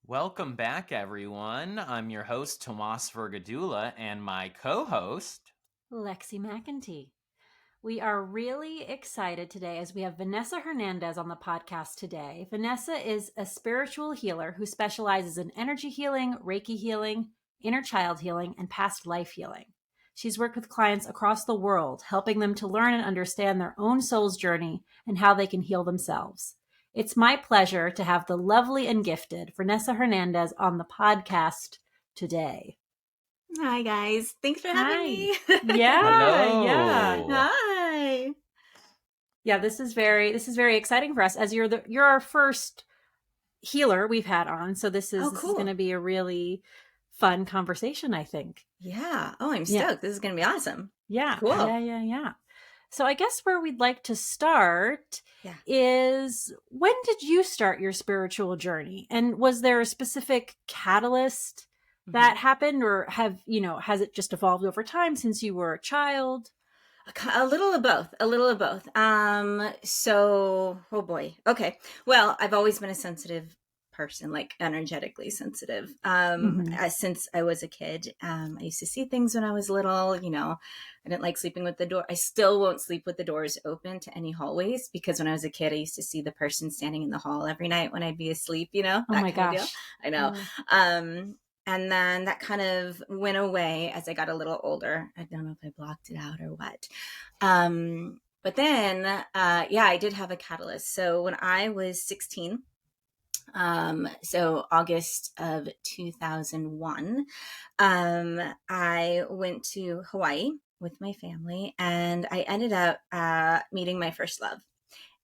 Welcome back, everyone. I'm your host, Tomas Virgadula, and my co-host, Lexee McEntee. We are really excited today as we have Vanessa Hernandez on the podcast today. Vanessa is a spiritual healer who specializes in energy healing, Reiki healing, inner child healing, and past life healing. She's worked with clients across the world, helping them to learn and understand their own soul's journey and how they can heal themselves. It's my pleasure to have the lovely and gifted Vanessa Hernandez on the podcast today. Hi guys. Thanks for having me. Yeah. Hi. Yeah, this is very exciting for us as you're our first healer we've had on. So this is going to be a really fun conversation, I think. Yeah. Oh, I'm stoked. This is going to be awesome. Yeah. Cool. Yeah. So I guess where we'd like to start is, when did you start your spiritual journey? And was there a specific catalyst that happened, or has it just evolved over time since you were a child? A little of both. Oh boy. Okay. Well, I've always been a sensitive person, like energetically sensitive. Since I was a kid, I used to see things when I was little. I didn't like sleeping with the door. I still won't sleep with the doors open to any hallways, because when I was a kid, I used to see the person standing in the hall every night when I'd be asleep. Oh my gosh. I know. And then that kind of went away as I got a little older. I don't know if I blocked it out or what. But then, I did have a catalyst. So when I was 16, so August of 2001, I went to Hawaii with my family, and I ended up meeting my first love.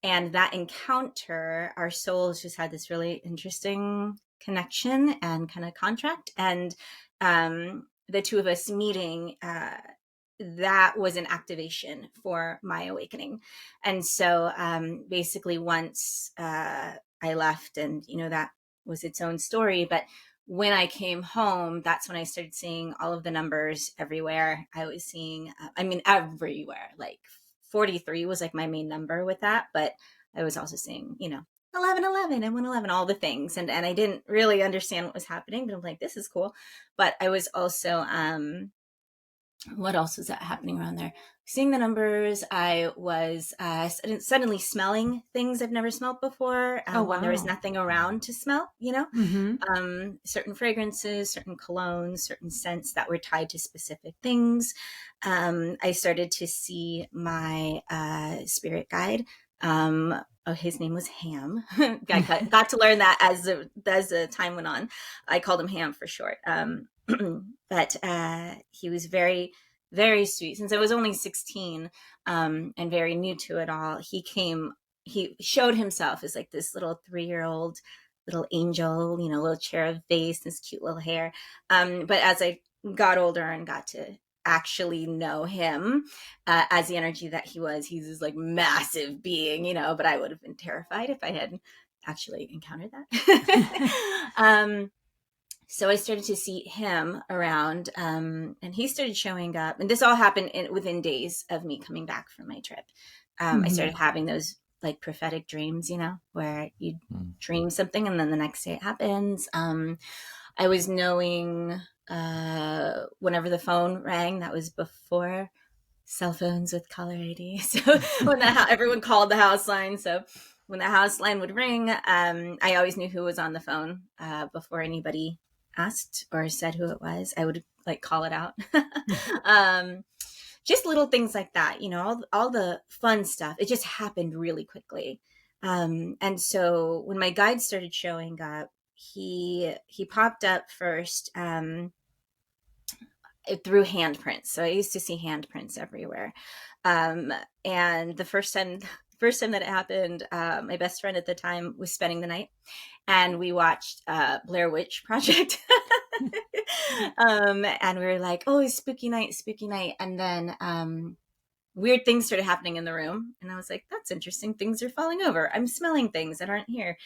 And that encounter, our souls just had this really interesting connection and kind of contract. And the two of us meeting, that was an activation for my awakening. And so basically once I left, and that was its own story, but when I came home, that's when I started seeing all of the numbers everywhere. I was seeing, everywhere, like 43 was like my main number with that, but I was also seeing, 1111 and 111, all the things. And I didn't really understand what was happening, but I'm like, this is cool. But I was also, what else was that happening around there? Seeing the numbers. I was suddenly smelling things I've never smelled before. When there was nothing around to smell, certain fragrances, certain colognes, certain scents that were tied to specific things. I started to see my spirit guide. His name was Ham. I got to learn that as the time went on. I called him Ham for short. But he was very, very sweet. Since I was only 16 and very new to it all, he showed himself as like this little 3-year-old little angel, little cherub face, this cute little hair. But as I got older and got to actually know him as the energy that he was, he's this like massive being, but I would have been terrified if I had actually encountered that. So I started to see him around, and he started showing up. And this all happened within days of me coming back from my trip. I started having those like prophetic dreams, where you dream something and then the next day it happens. I was knowing whenever the phone rang, that was before cell phones with caller ID. So when everyone called the house line. So when the house line would ring, I always knew who was on the phone before anybody asked or said who it was. I would like call it out. Just little things like that, all the fun stuff. It just happened really quickly. And so when my guide started showing up, he popped up first through handprints. So I used to see handprints everywhere. And the first time that it happened, my best friend at the time was spending the night, and we watched Blair Witch Project. And we were like, oh, it's spooky night. And then weird things started happening in the room. And I was like, that's interesting. Things are falling over. I'm smelling things that aren't here.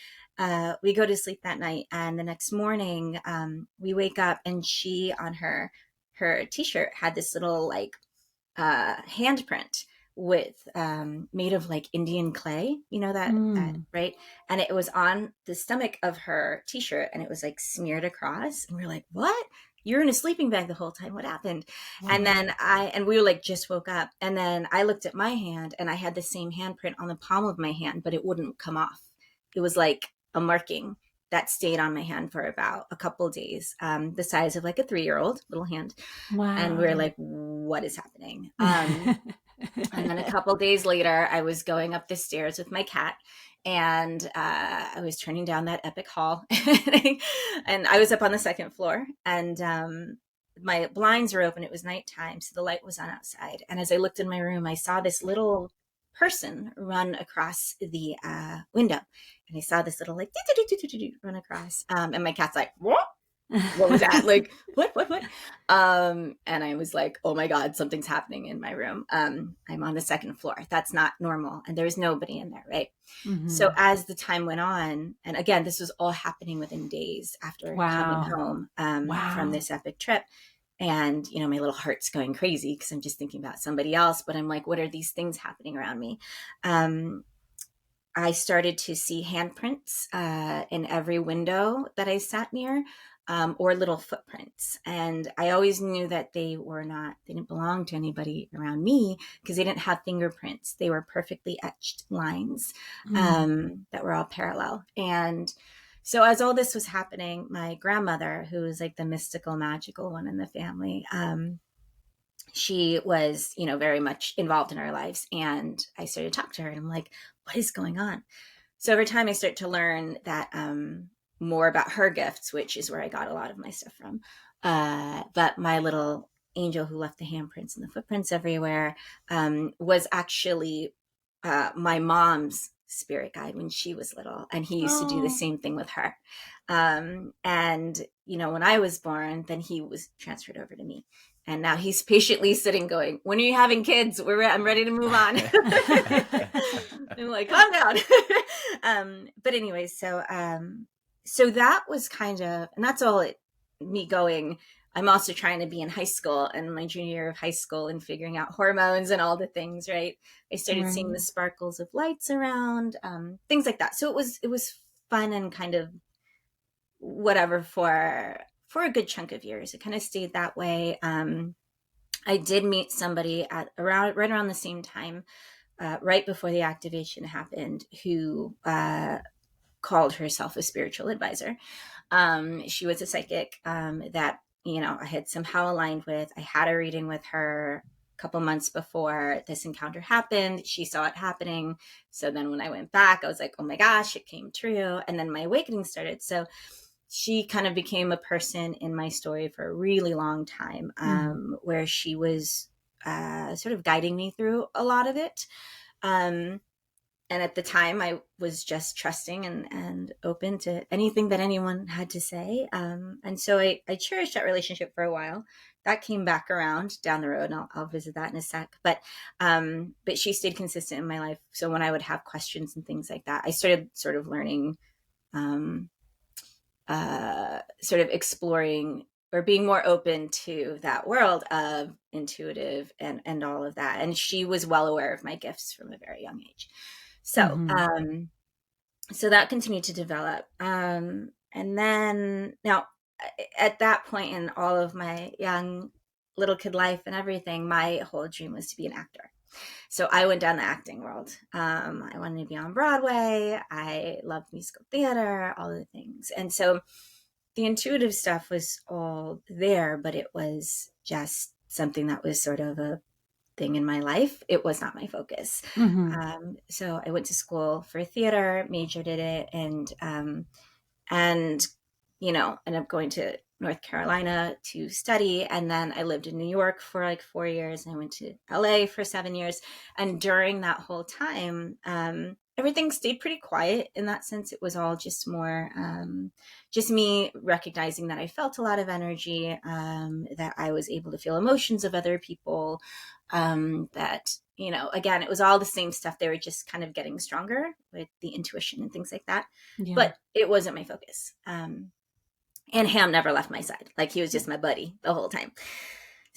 We go to sleep that night. And the next morning, we wake up, and she, on her t-shirt, had this little like handprint with made of like Indian clay, you know, that right? And it was on the stomach of her t-shirt, and it was like smeared across, and we were like, what? You're in a sleeping bag the whole time. What happened? Wow. And then we were like, just woke up. And then I looked at my hand, and I had the same handprint on the palm of my hand, but it wouldn't come off. It was like a marking that stayed on my hand for about a couple of days, the size of like a 3-year-old little hand. Wow. And we were like, what is happening? And then a couple of days later, I was going up the stairs with my cat, and I was turning down that epic hall, and I was up on the second floor, and my blinds were open. It was nighttime, so the light was on outside. And as I looked in my room, I saw this little person run across the window, and I saw this little like run across, and my cat's like, what was that? Like, what? And I was like, oh my God, something's happening in my room. I'm on the second floor. That's not normal. And there's nobody in there, right? Mm-hmm. So as the time went on, and again, this was all happening within days after coming home from this epic trip. And, you know, my little heart's going crazy because I'm just thinking about somebody else. But I'm like, what are these things happening around me? I started to see handprints in every window that I sat near. Or little footprints. And I always knew that they didn't belong to anybody around me because they didn't have fingerprints. They were perfectly etched lines that were all parallel. And so as all this was happening, my grandmother, who was like the mystical, magical one in the family, she was, you know, very much involved in our lives. And I started to talk to her, and I'm like, what is going on? So over time, I started to learn that more about her gifts, which is where I got a lot of my stuff from. But my little angel who left the handprints and the footprints everywhere was actually my mom's spirit guide when she was little. And he used to do the same thing with her. And, you know, when I was born, then he was transferred over to me. And now he's patiently sitting going, when are you having kids? I'm ready to move on. I'm like, calm down. But anyway, so that was kind of, and that's all me going. I'm also trying to be in high school and my junior year of high school and figuring out hormones and all the things, right? I started seeing the sparkles of lights around, things like that. So it was fun and kind of whatever for a good chunk of years. It kind of stayed that way. I did meet somebody right around the same time, right before the activation happened, who called herself a spiritual advisor. She was a psychic that, you know, I had somehow aligned with. I had a reading with her a couple months before this encounter happened. She saw it happening. So then when I went back, I was like, oh my gosh, it came true. And then my awakening started. So she kind of became a person in my story for a really long time, where she was sort of guiding me through a lot of it. And at the time, I was just trusting and open to anything that anyone had to say. And so I cherished that relationship for a while. That came back around down the road, and I'll visit that in a sec. But she stayed consistent in my life. So when I would have questions and things like that, I started sort of learning, sort of exploring or being more open to that world of intuitive and all of that. And she was well aware of my gifts from a very young age. So, so that continued to develop. And then now at that point in all of my young little kid life and everything, my whole dream was to be an actor. So I went down the acting world. I wanted to be on Broadway. I loved musical theater, all the things. And so the intuitive stuff was all there, but it was just something that was sort of a thing in my life. It was not my focus. So I went to school for theater, majored in it, and you know, ended up going to North Carolina to study. And then I lived in New York for like 4 years, and I went to LA for 7 years. And during that whole time, everything stayed pretty quiet in that sense. It was all just more, just me recognizing that I felt a lot of energy, that I was able to feel emotions of other people, that, you know, again, it was all the same stuff. They were just kind of getting stronger with the intuition and things like that. Yeah. But it wasn't my focus. And Ham never left my side. Like, he was just my buddy the whole time.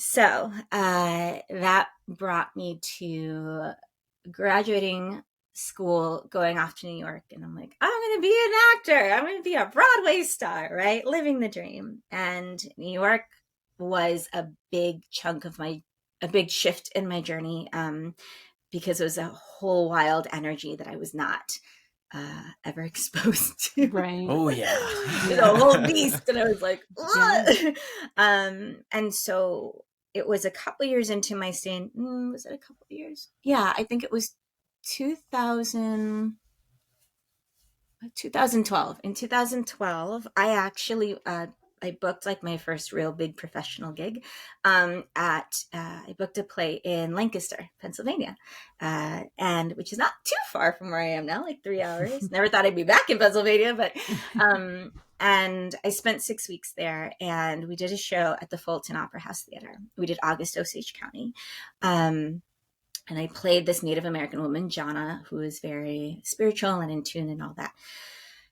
So that brought me to graduating school, going off to New York. And I'm like, I'm going to be an actor. I'm going to be a Broadway star, right? Living the dream. And New York was a big chunk of a big shift in my journey, because it was a whole wild energy that I was not ever exposed to. Right. Oh yeah. It was a whole beast. And I was like, what? Yeah. And so it was a couple years into my stay. Was it a couple of years? Yeah, I think it was 2000, 2012. In 2012, I actually I booked like my first real big professional gig. I booked a play in Lancaster, Pennsylvania, and which is not too far from where I am now, like 3 hours. Never thought I'd be back in Pennsylvania, but and I spent 6 weeks there, and we did a show at the Fulton Opera House Theater. We did August Osage County. And I played this Native American woman, Jana, who is very spiritual and in tune and all that.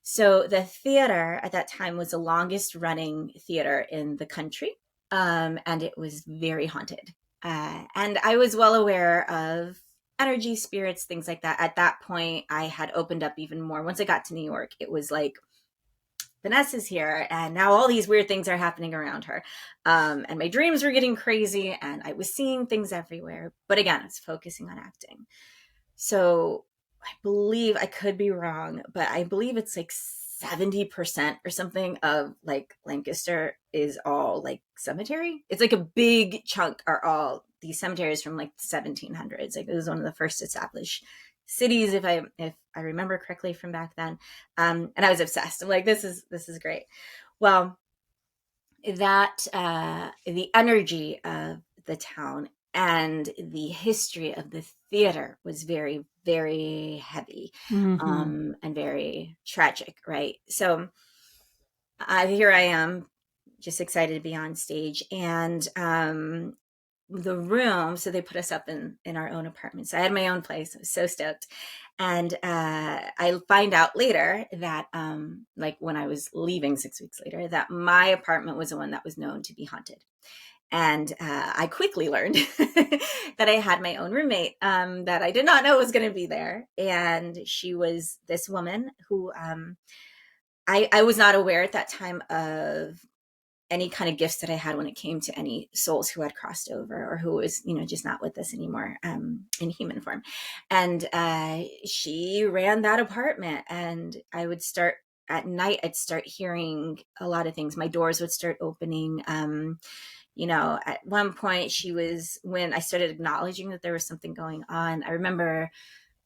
So the theater at that time was the longest running theater in the country. And it was very haunted. And I was well aware of energy, spirits, things like that. At that point, I had opened up even more. Once I got to New York, it was like, Vanessa's here, and now all these weird things are happening around her. And my dreams were getting crazy, and I was seeing things everywhere. But again, I was focusing on acting. So I believe, I could be wrong, but I believe it's like 70% or something of like Lancaster is all like cemetery. It's like a big chunk are all these cemeteries from like the 1700s. Like it was one of the first established cities, if I remember correctly from back then. And I was obsessed. I'm like, this is great. Well, that the energy of the town and the history of the theater was very, very heavy, and very tragic, right? So here I am, just excited to be on stage, and the room, so they put us up in our own apartment. So I had my own place. I was so stoked. And I find out later that like when I was leaving 6 weeks later, that my apartment was the one that was known to be haunted. And I quickly learned that I had my own roommate that I did not know was going to be there. And she was this woman who I was not aware at that time of any kind of gifts that I had when it came to any souls who had crossed over or who was, just not with us anymore in human form. And she ran that apartment, and I would start at night, I'd start hearing a lot of things. My doors would start opening. At one point when I started acknowledging that there was something going on, I remember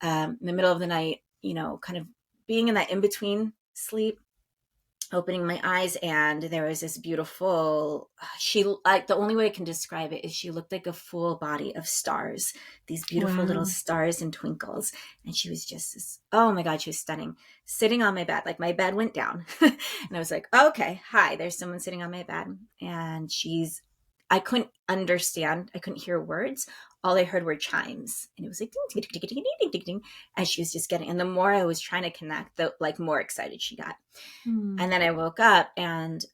in the middle of the night, kind of being in that in-between sleep, opening my eyes, and there was this beautiful, the only way I can describe it is she looked like a full body of stars, these beautiful little stars and twinkles. And she was just this, oh my God, she was stunning, sitting on my bed. Like my bed went down and I was like, okay, hi, there's someone sitting on my bed. And I couldn't understand. I couldn't hear words. All I heard were chimes, and it was like ding, ding, ding, ding, ding, ding, ding. And she was just getting, and the more I was trying to connect, the more excited she got. And then I woke up, and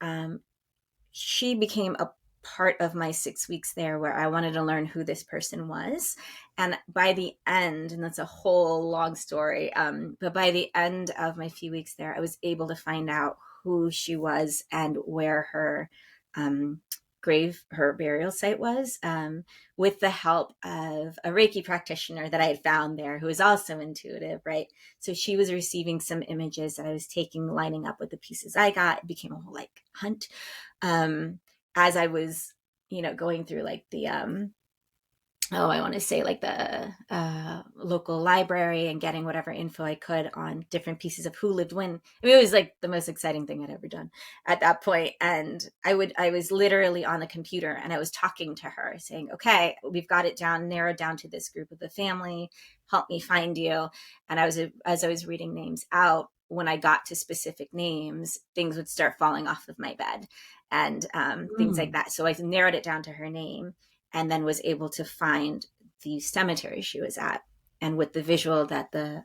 she became a part of my 6 weeks there, where I wanted to learn who this person was. And by the end, and that's a whole long story, but by the end of my few weeks there, I was able to find out who she was and where her her burial site was, with the help of a Reiki practitioner that I had found there, who was also intuitive, right? So she was receiving some images that I was taking, lining up with the pieces I got. It became a whole like hunt. As I was, going through like the, I want to say like the local library and getting whatever info I could on different pieces of who lived when. I mean, it was like the most exciting thing I'd ever done at that point. And I was literally on the computer, and I was talking to her saying, okay, we've got it down, narrowed down to this group of the family, help me find you. And as I was reading names out, when I got to specific names, things would start falling off of my bed and things like that. So I narrowed it down to her name, and then was able to find the cemetery she was at. And with the visual that the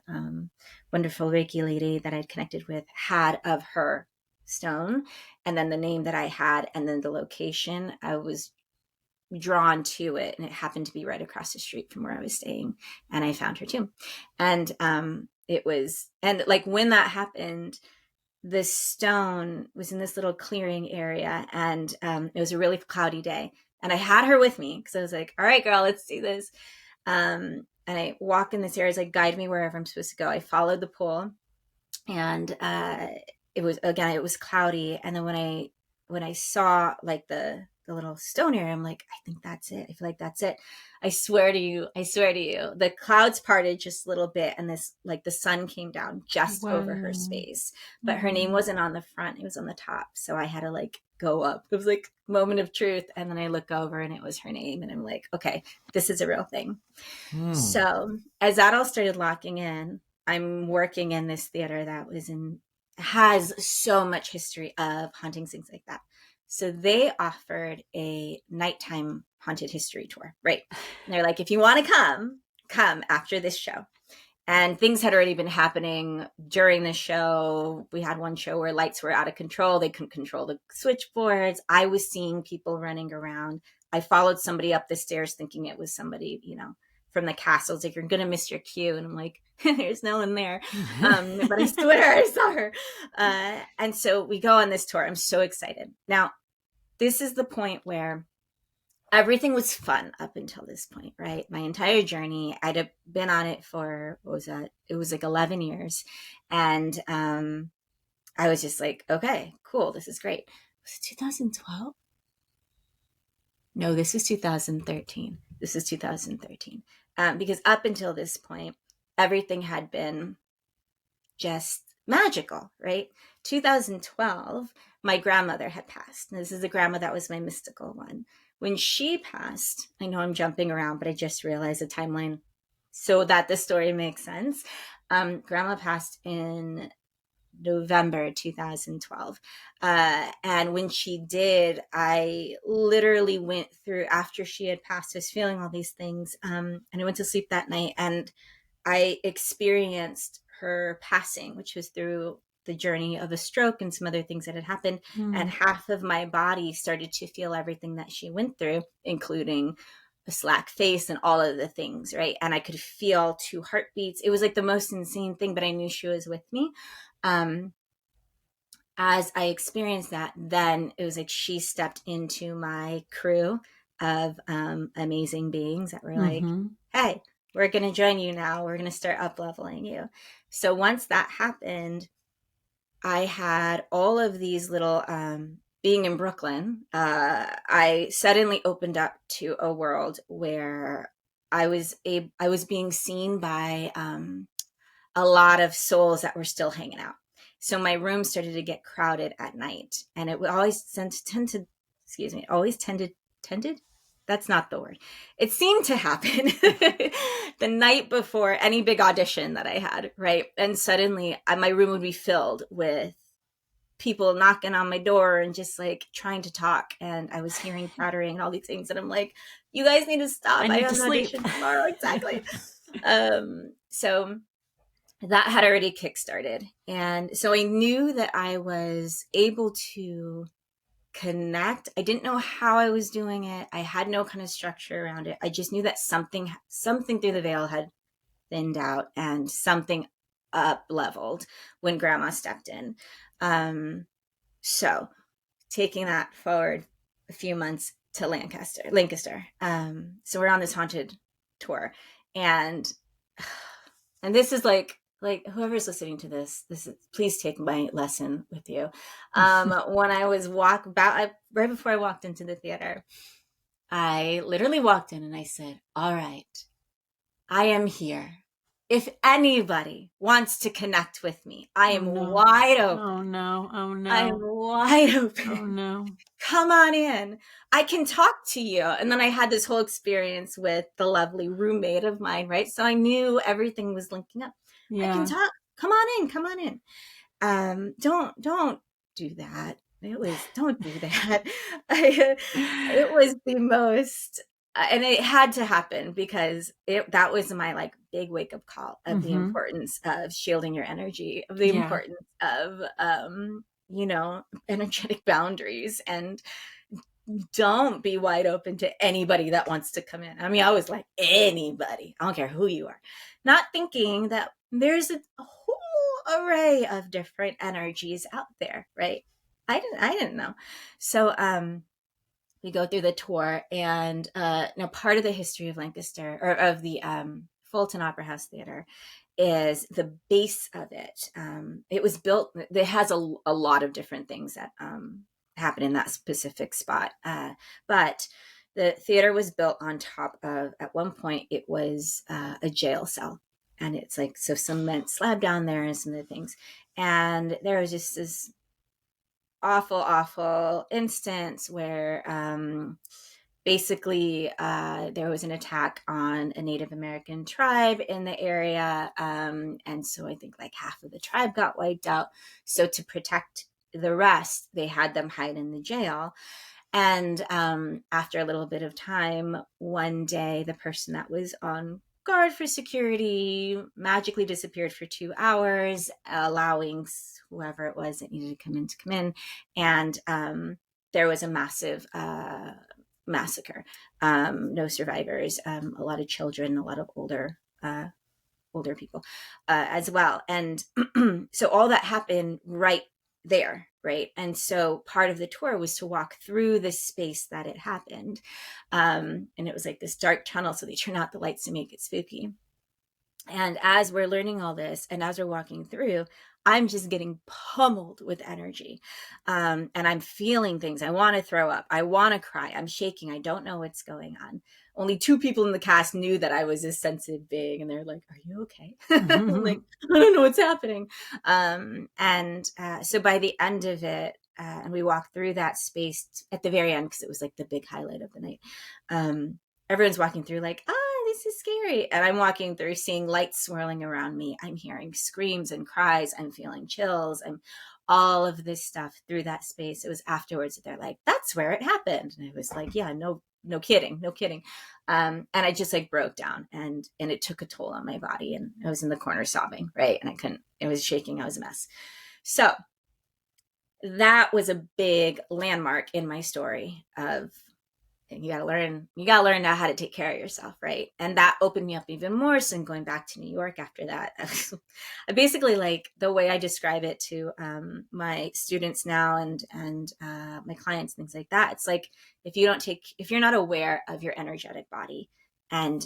wonderful Reiki lady that I'd connected with had of her stone, and then the name that I had, and then the location, I was drawn to it, and it happened to be right across the street from where I was staying, and I found her tomb. And when that happened, the stone was in this little clearing area, and it was a really cloudy day, and I had her with me because I was like, all right, girl, let's do this. And I walk in this area, it's like, guide me wherever I'm supposed to go. I followed the pool, and it was cloudy. And then when I saw like the little stone area, I'm like, I think that's it. I feel like that's it. I swear to you, the clouds parted just a little bit, and this, like, the sun came down just over her space, but her name wasn't on the front, it was on the top. So I had to like go up. It was like moment of truth. And then I look over and it was her name, and I'm like, okay, this is a real thing. So as that all started locking in, I'm working in this theater that has so much history of hauntings, things like that. So they offered a nighttime haunted history tour, right? And they're like, if you want to come after this show. And things had already been happening during the show. We had one show where lights were out of control. They couldn't control the switchboards. I was seeing people running around. I followed somebody up the stairs thinking it was somebody, from the castle. It's like, you're going to miss your cue. And I'm like, there's no one there. But I swear I saw her. And so we go on this tour. I'm so excited. Now, this is the point where everything was fun up until this point, right? My entire journey, I'd have been on it for, what was that? It was like 11 years. And I was just like, okay, cool. This is great. Was it 2012? No, this is 2013. This is 2013. Because up until this point, everything had been just magical, right? 2012, my grandmother had passed. This is the grandma that was my mystical one. When she passed, I know I'm jumping around, but I just realized the timeline so that the story makes sense. Grandma passed in November 2012. And when she did, I literally went through, after she had passed, I was feeling all these things. And I went to sleep that night, and I experienced her passing, which was through the journey of a stroke and some other things that had happened. And half of my body started to feel everything that she went through, including a slack face and all of the things, right? And I could feel 2 heartbeats. It was like the most insane thing, but I knew she was with me. As I experienced that, then it was like she stepped into my crew of amazing beings that were like, hey, we're going to join you now. We're going to start up leveling you. So once that happened, I had all of these little, being in Brooklyn, I suddenly opened up to a world where I was being seen by a lot of souls that were still hanging out. So my room started to get crowded at night, and it would always tended. That's not the word. It seemed to happen the night before any big audition that I had, right? And suddenly my room would be filled with people knocking on my door and just like trying to talk. And I was hearing chattering and all these things. And I'm like, you guys need to stop. I need to have an sleep audition tomorrow. Exactly. So that had already kickstarted. And so I knew that I was able to connect. I didn't know how I was doing it. I had no kind of structure around it. I just knew that something through the veil had thinned out and something up leveled when grandma stepped in. So taking that forward a few months to Lancaster. So we're on this haunted tour, and this is like whoever's listening to this is, please take my lesson with you. When I was right before I walked into the theater, I literally walked in and I said, all right, I am here. If anybody wants to connect with me, I am wide open. Oh no. I'm wide open. Oh no. Come on in. I can talk to you. And then I had this whole experience with the lovely roommate of mine, right? So I knew everything was linking up. Yeah. I can talk. Come on in. Don't do that. Don't do that. It was the most, and it had to happen because that was my like big wake up call of the importance of shielding your energy, of the importance of, energetic boundaries and don't be wide open to anybody that wants to come in. I mean, I was like, anybody, I don't care who you are, not thinking that there's a whole array of different energies out there, right? I didn't know. So we go through the tour, and now part of the history of Lancaster, or of the Fulton Opera House Theater, is the base of it. It was built, it has a lot of different things that happen in that specific spot. But the theater was built on top of, at one point, it was a jail cell. And it's like, so cement slab down there and some of the things. And there was just this awful instance where basically there was an attack on a Native American tribe in the area, and so I think like half of the tribe got wiped out. So to protect the rest, they had them hide in the jail. And after a little bit of time, one day the person that was on guard for security magically disappeared for 2 hours, allowing whoever it was that needed to come in. And there was a massive massacre. No survivors, a lot of children, a lot of older people as well. And so all that happened right there, right? And so part of the tour was to walk through the space that it happened. And it was like this dark tunnel, so they turn out the lights to make it spooky. And as we're learning all this, and as we're walking through, I'm just getting pummeled with energy. And I'm feeling things. I want to throw up. I want to cry. I'm shaking. I don't know what's going on. Only 2 people in the cast knew that I was a sensitive being. And they're like, are you okay? I'm like, I don't know what's happening. So by the end of it, and we walked through that space at the very end, because it was like the big highlight of the night. Everyone's walking through like, this is scary. And I'm walking through seeing lights swirling around me. I'm hearing screams and cries. I'm feeling chills and all of this stuff through that space. It was afterwards that they're like, that's where it happened. And I was like, yeah, no kidding. And I just like broke down, and it took a toll on my body, and I was in the corner sobbing, right? And it was shaking. I was a mess. So that was a big landmark in my story of, you got to learn now how to take care of yourself, right? And that opened me up even more. So I'm going back to New York after that. I basically, like, the way I describe it to my students now and my clients, things like that, it's like, if you're not aware of your energetic body and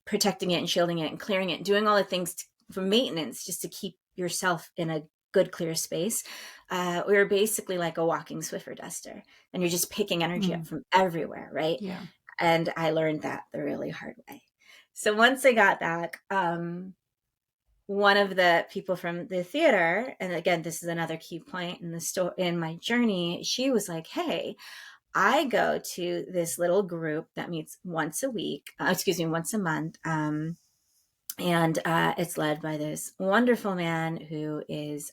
protecting it and shielding it and clearing it and doing all the things for maintenance, just to keep yourself in a good, clear space, we were basically like a walking Swiffer duster, and you're just picking energy up from everywhere, right? Yeah. And I learned that the really hard way. So once I got back, one of the people from the theater, and again, this is another key point in the in my journey, she was like, hey, I go to this little group that meets once a month. And it's led by this wonderful man who is,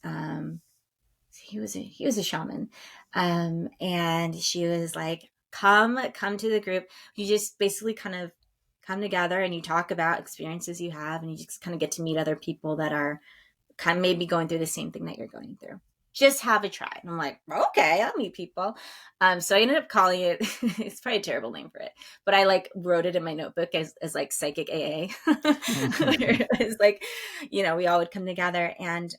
he was a shaman. And she was like, come to the group. You just basically kind of come together and you talk about experiences you have, and you just kind of get to meet other people that are kind of maybe going through the same thing that you're going through. Just have a try. And I'm like, okay, I'll meet people. So I ended up calling it, it's probably a terrible name for it, but I like wrote it in my notebook as like psychic AA. It's like, we all would come together and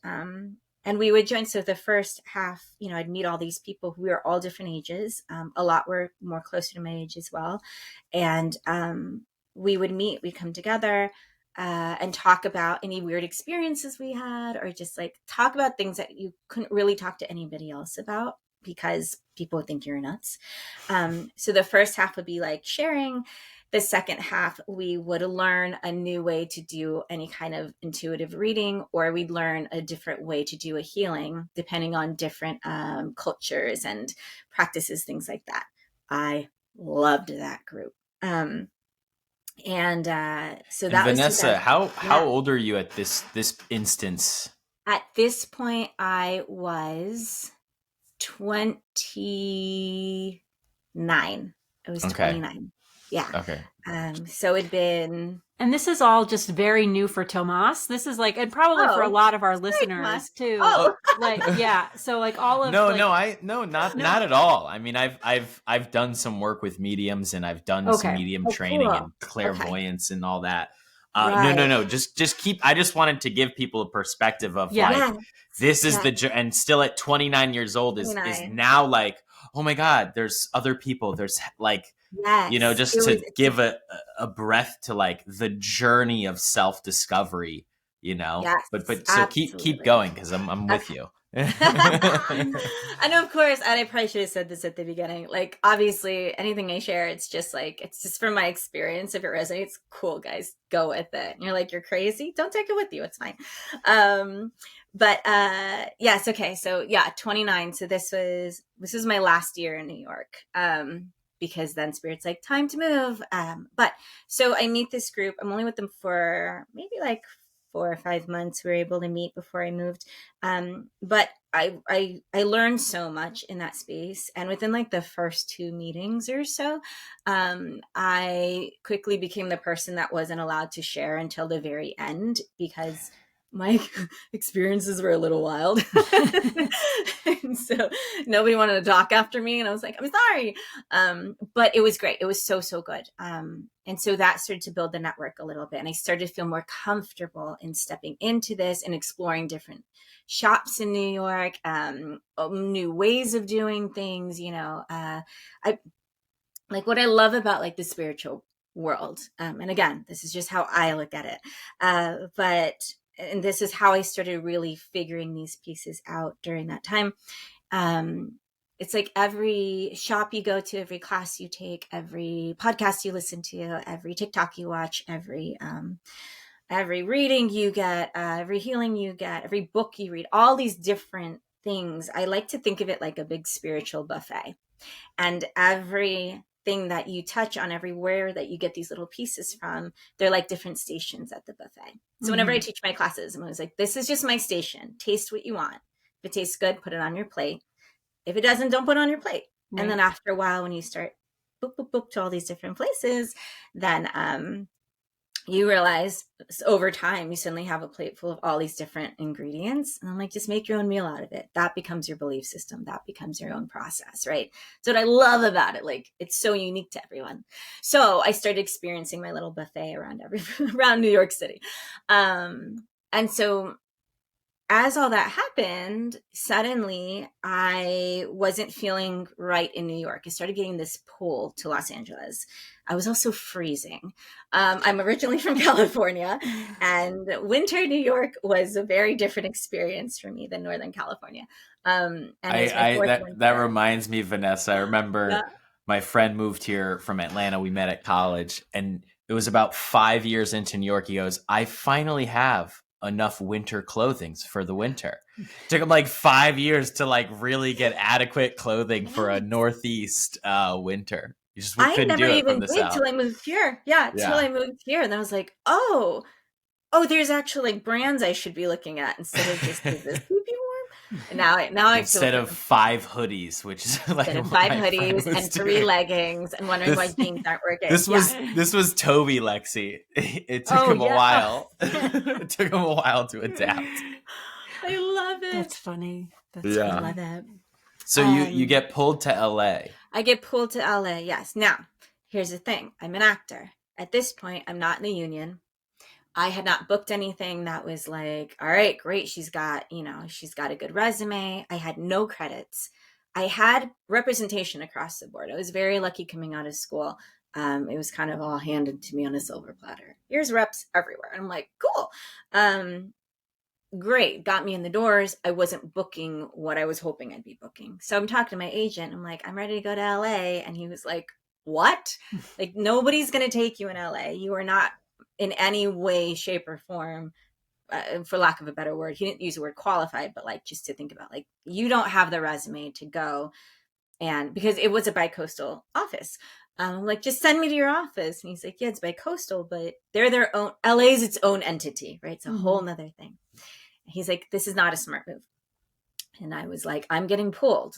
we would join. So the first half, I'd meet all these people who were all different ages. A lot were more closer to my age as well. And we'd come together, and talk about any weird experiences we had, or just like talk about things that you couldn't really talk to anybody else about because people would think you're nuts. So the first half would be like sharing. The second half, we would learn a new way to do any kind of intuitive reading, or we'd learn a different way to do a healing depending on different cultures and practices, things like that. I loved that group. And so that was Vanessa, how old are you at this instance? At this point, I was 29. I was 29. Yeah. Okay. So it'd been And this is all just very new for Tomas. This is like, and probably for a lot of our listeners too. Oh, Like, yeah. So like all of not at all. I mean, I've done some work with mediums, and I've done some medium training cool. and clairvoyance and all that. Right. No. Just keep. I just wanted to give people a perspective of like, this is and still at 29 years old is now like, oh my God, there's other people. There's like, just to give a breath to like the journey of self-discovery, but so keep going, because I'm with you. And of course, and I probably should have said this at the beginning, like obviously anything I share, it's just from my experience. If it resonates, cool, guys, go with it. And you're like, you're crazy, don't take it with you, it's fine. But yes, okay, so yeah, 29. So this was my last year in New York, because then Spirit's like, time to move. But so I meet this group. I'm only with them for maybe like 4 or 5 months. We were able to meet before I moved. But I learned so much in that space. And within like the first 2 meetings or so, I quickly became the person that wasn't allowed to share until the very end, because my experiences were a little wild. And so nobody wanted to talk after me. And I was like, I'm sorry. But it was great. It was so, so good. And so that started to build the network a little bit. And I started to feel more comfortable in stepping into this and exploring different shops in New York, new ways of doing things. I like what I love about like the spiritual world. And again, this is just how I look at it. And this is how I started really figuring these pieces out during that time. It's like every shop you go to, every class you take, every podcast you listen to, every TikTok you watch, every reading you get, every healing you get, every book you read, all these different things. I like to think of it like a big spiritual buffet. And everything that you touch on, everywhere that you get these little pieces from, they're like different stations at the buffet. So whenever I teach my classes, I'm always like, this is just my station. Taste what you want. If it tastes good, put it on your plate. If it doesn't, don't put it on your plate. Right. And then after a while, when you start boop, boop, boop to all these different places, then you realize over time, you suddenly have a plate full of all these different ingredients. And I'm like, just make your own meal out of it. That becomes your belief system. That becomes your own process, right? So what I love about it, like, it's so unique to everyone. So I started experiencing my little buffet around New York City. And so as all that happened, suddenly I wasn't feeling right in New York. I started getting this pull to Los Angeles. I was also freezing. I'm originally from California, and winter New York was a very different experience for me than Northern California. And that reminds me, Vanessa. I remember my friend moved here from Atlanta. We met at college, and it was about 5 years into New York. He goes, I finally have enough winter clothing for the winter. It took him like 5 years to like really get adequate clothing for a Northeast winter. I never even did till I moved here. Till I moved here. And I was like, oh, there's actually like brands I should be looking at instead of just is this keep you warm? And now instead of 5 hoodies, which is like instead of 5 hoodies and 3 leggings, and wondering why jeans aren't working. This was Toby Lexee. It took him a while. It took him a while to adapt. I love it. That's funny. I love it. So you get pulled to LA. I get pulled to LA, yes. Now, here's the thing. I'm an actor. At this point, I'm not in the union. I had not booked anything that was like, all right, great. She's got a good resume. I had no credits. I had representation across the board. I was very lucky coming out of school. It was kind of all handed to me on a silver platter. Here's reps everywhere. And I'm like, cool. Great. Got me in the doors. I wasn't booking what I was hoping I'd be booking. So I'm talking to my agent. I'm like, I'm ready to go to LA. And he was like, what? Like, nobody's going to take you in LA. You are not in any way, shape, or form, for lack of a better word. He didn't use the word qualified, but like, just to think about, like, you don't have the resume to go. And because it was a bi-coastal office, I'm like, just send me to your office. And he's like, yeah, it's bi-coastal, but they're their own, LA's its own entity, right? It's a whole nother thing. He's like, this is not a smart move. And I was like, I'm getting pulled.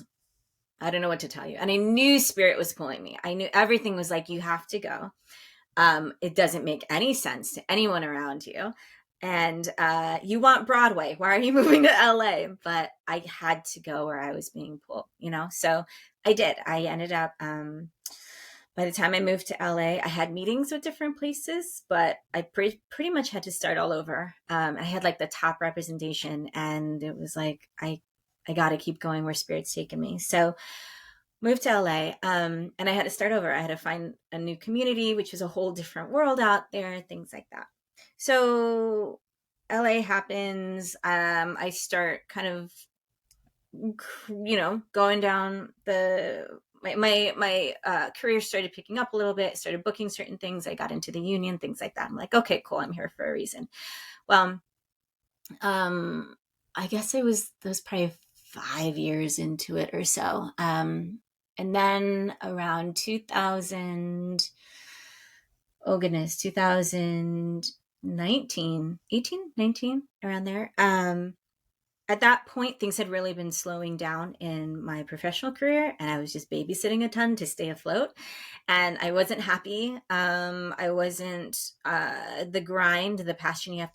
I don't know what to tell you. And I knew Spirit was pulling me. I knew everything was like, you have to go. It doesn't make any sense to anyone around you. And you want Broadway. Why are you moving to LA? But I had to go where I was being pulled, So I did. I ended up, by the time I moved to LA, I had meetings with different places, but I pretty much had to start all over. I had like the top representation, and it was like, I got to keep going where Spirit's taken me. So moved to LA, and I had to start over. I had to find a new community, which was a whole different world out there, things like that. So LA happens. I start kind of, going down my career started picking up a little bit, started booking certain things. I got into the union, things like that. I'm like, okay, cool. I'm here for a reason. Well, I guess that was probably 5 years into it or so. And then around 2019, 18, 19, around there. At that point, things had really been slowing down in my professional career, and I was just babysitting a ton to stay afloat. And I wasn't happy. I wasn't the grind, the passion you have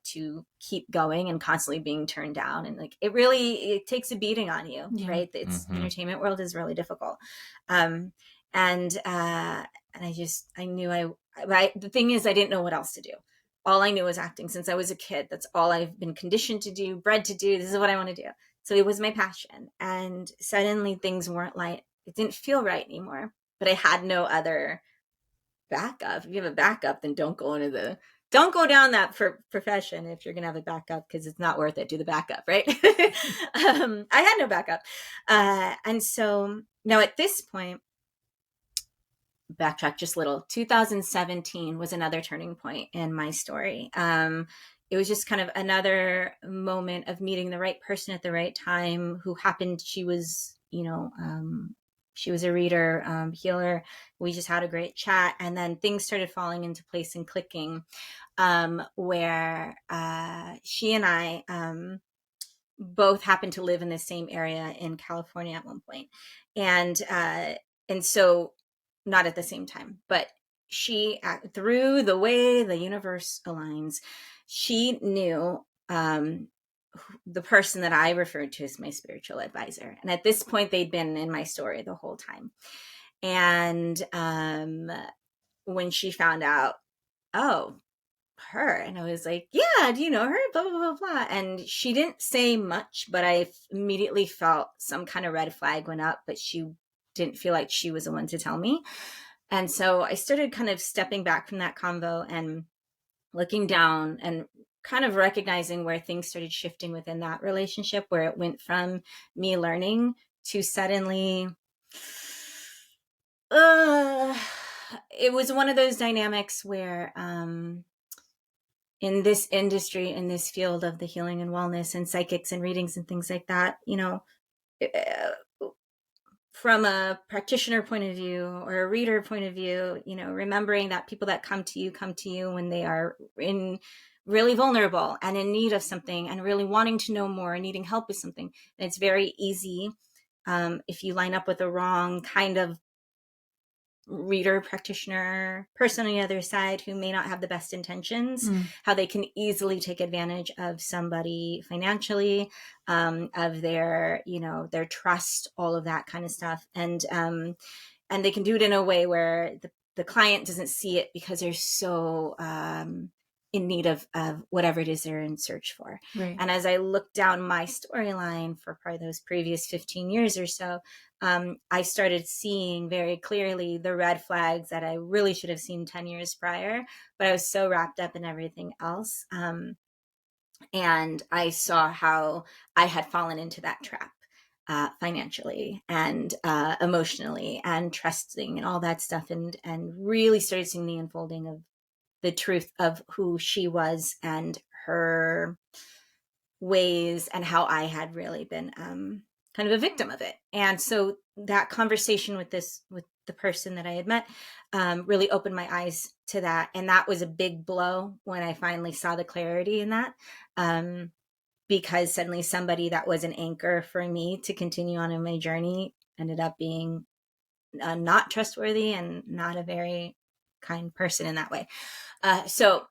to keep going and constantly being turned down. And like, it takes a beating on you, right? It's entertainment world is really difficult. And I knew the thing is, I didn't know what else to do. All I knew was acting since I was a kid. That's all I've been conditioned to do, bred to do. This is what I want to do. So it was my passion. And suddenly things weren't it didn't feel right anymore. But I had no other backup. If you have a backup, then don't go down that profession if you're going to have a backup, because it's not worth it. Do the backup, right? I had no backup. And so now at this point, backtrack just a little, 2017 was another turning point in my story. It was just kind of another moment of meeting the right person at the right time, who happened, she was a reader, healer. We just had a great chat, and then things started falling into place and clicking, where she and I both happened to live in the same area in California at one point. And so, not at the same time, but she, through the way the universe aligns, she knew the person that I referred to as my spiritual advisor. And at this point, they'd been in my story the whole time. And when she found out, oh, her, and I was like, yeah, do you know her? Blah, blah, blah, blah. And she didn't say much, but I immediately felt some kind of red flag went up, but she didn't feel like she was the one to tell me. And so I started kind of stepping back from that convo and looking down and kind of recognizing where things started shifting within that relationship, where it went from me learning to suddenly, it was one of those dynamics where, in this industry, in this field of the healing and wellness and psychics and readings and things like that, from a practitioner point of view or a reader point of view, remembering that people that come to you when they are really vulnerable and in need of something and really wanting to know more and needing help with something. And it's very easy, if you line up with the wrong kind of reader, practitioner, person on the other side who may not have the best intentions, how they can easily take advantage of somebody financially, of their, their trust, all of that kind of stuff. And they can do it in a way where the client doesn't see it because they're so in need of whatever it is they're in search for. Right. And as I look down my storyline for probably those previous 15 years or so, I started seeing very clearly the red flags that I really should have seen 10 years prior, but I was so wrapped up in everything else. And I saw how I had fallen into that trap, financially and emotionally and trusting and all that stuff, and really started seeing the unfolding of the truth of who she was and her ways and how I had really been kind of a victim of it. And so that conversation with the person that I had met really opened my eyes to that. And that was a big blow when I finally saw the clarity in that, because suddenly somebody that was an anchor for me to continue on in my journey ended up being not trustworthy and not a very kind person in that way. So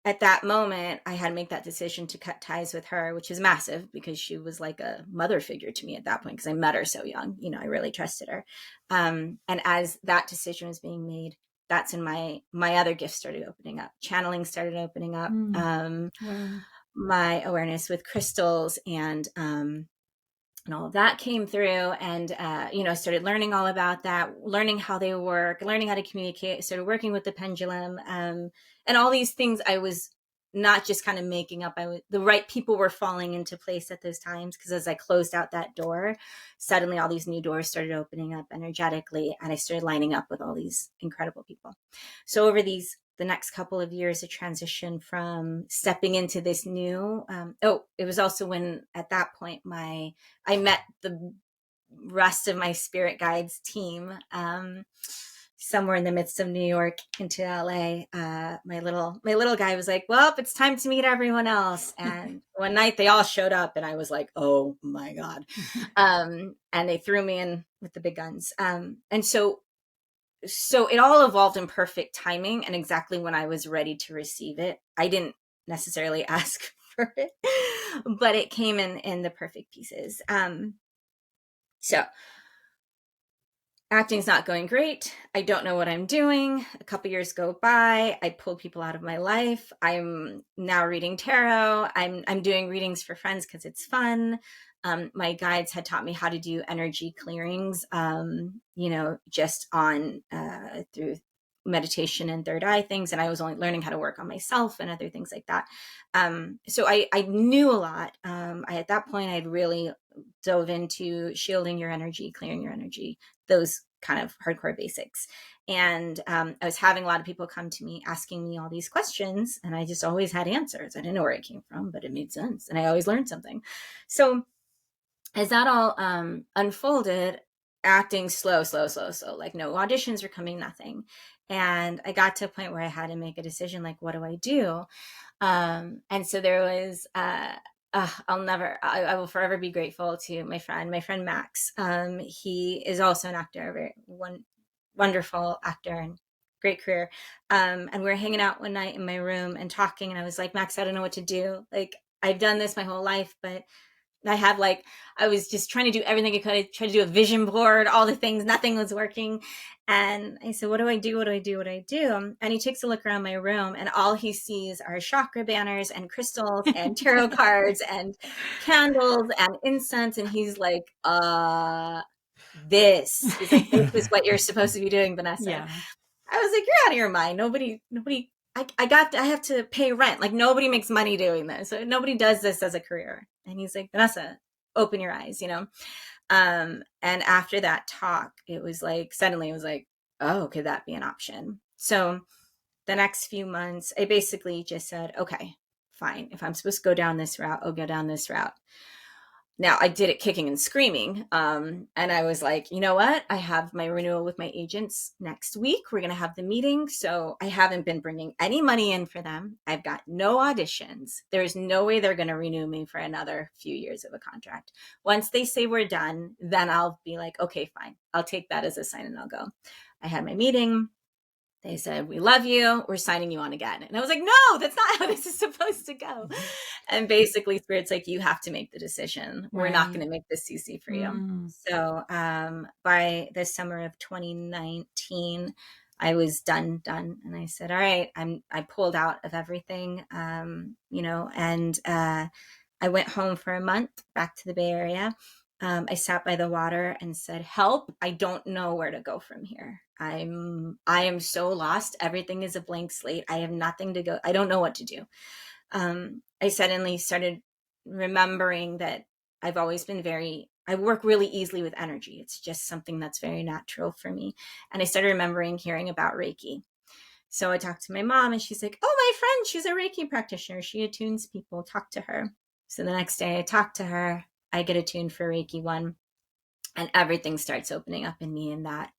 at that moment, I had to make that decision to cut ties with her, which is massive because she was like a mother figure to me at that point because I met her so young. You know, I really trusted her. And as that decision was being made, that's when my other gifts started opening up. Channeling started opening up. My awareness with crystals and all of that came through, and started learning all about that, learning how they work, learning how to communicate, started working with the pendulum, and all these things I was not just kind of making up. The right people were falling into place at those times, because as I closed out that door, suddenly all these new doors started opening up energetically, and I started lining up with all these incredible people. So over the next couple of years, a transition from stepping into this new, it was also when at that point I met the rest of my spirit guides team, somewhere in the midst of New York into LA. My little guy was like, well, it's time to meet everyone else. And one night they all showed up and I was like, oh my God. And they threw me in with the big guns. And so it all evolved in perfect timing and exactly when I was ready to receive it. I didn't necessarily ask for it, but it came in the perfect pieces. So acting's not going great. I don't know what I'm doing. A couple years go by. I pulled people out of my life. I'm now reading tarot. I'm doing readings for friends because it's fun. My guides had taught me how to do energy clearings, just on through meditation and third eye things. And I was only learning how to work on myself and other things like that. So I knew a lot. At that point, I'd really dove into shielding your energy, clearing your energy, those kind of hardcore basics. And I was having a lot of people come to me asking me all these questions, and I just always had answers. I didn't know where it came from, but it made sense. And I always learned something. So as that all unfolded, acting slow, like no auditions were coming, nothing. And I got to a point where I had to make a decision, like, what do I do? And so there was, I will forever be grateful to my friend Max. He is also an actor, a very wonderful actor and great career. And we were hanging out one night in my room and talking, and I was like, Max, I don't know what to do. Like, I've done this my whole life, but I was just trying to do everything I could. I tried to do a vision board, all the things, nothing was working. And I said, what do I do? And he takes a look around my room, and all he sees are chakra banners and crystals and tarot cards and candles and incense. And he's like, this is what you're supposed to be doing, Vanessa. Yeah. I was like, you're out of your mind. Nobody, I have to pay rent. Like, nobody makes money doing this. So nobody does this as a career. And he's like, Vanessa, open your eyes, And after that talk, it was like, suddenly it was like, oh, could that be an option? So the next few months, I basically just said, okay, fine. If I'm supposed to go down this route, I'll go down this route. Now, I did it kicking and screaming. And I was like, you know what? I have my renewal with my agents next week. We're going to have the meeting. So I haven't been bringing any money in for them. I've got no auditions. There's no way they're going to renew me for another few years of a contract. Once they say we're done, then I'll be like, okay, fine. I'll take that as a sign and I'll go. I had my meeting. They said, we love you. We're signing you on again. And I was like, no, that's not how this is supposed to go. And basically, Spirit's like, you have to make the decision. Right. We're not going to make this easy for you. So by the summer of 2019, I was done. And I said, all right, I pulled out of everything, and I went home for a month back to the Bay Area. I sat by the water and said, help. I don't know where to go from here. I am so lost. Everything is a blank slate. I have nothing to go. I don't know what to do. I suddenly started remembering that I've always been I work really easily with energy. It's just something that's very natural for me. And I started remembering hearing about Reiki. So I talked to my mom and she's like, oh, my friend, she's a Reiki practitioner. She attunes people. Talk to her. So the next day I talked to her. I get attuned for Reiki 1, and everything starts opening up in me in that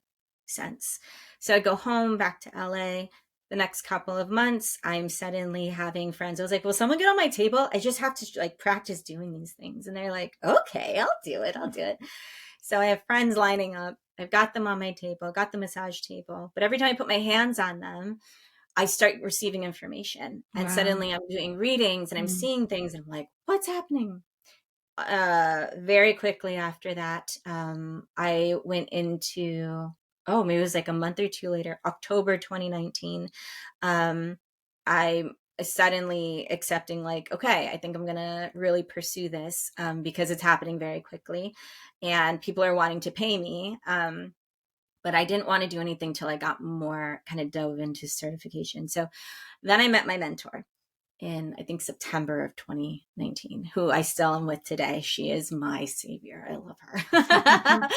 sense. So I go home back to LA. The next couple of months, I'm suddenly having friends. I was like, will someone get on my table? I just have to practice doing these things. And they're like, okay, I'll do it. So I have friends lining up I've got them on my table, got the massage table, but every time I put my hands on them, I start receiving information, and suddenly I'm doing readings and I'm seeing things, and I'm like, what's happening? Very quickly after that, I went into, maybe it was like a month or two later, October 2019. I suddenly accepting like, okay, I think I'm going to really pursue this, because it's happening very quickly and people are wanting to pay me. But I didn't want to do anything till I got more kind of dove into certification. So then I met my mentor in, I think, September of 2019, who I still am with today. She is my savior. I love her.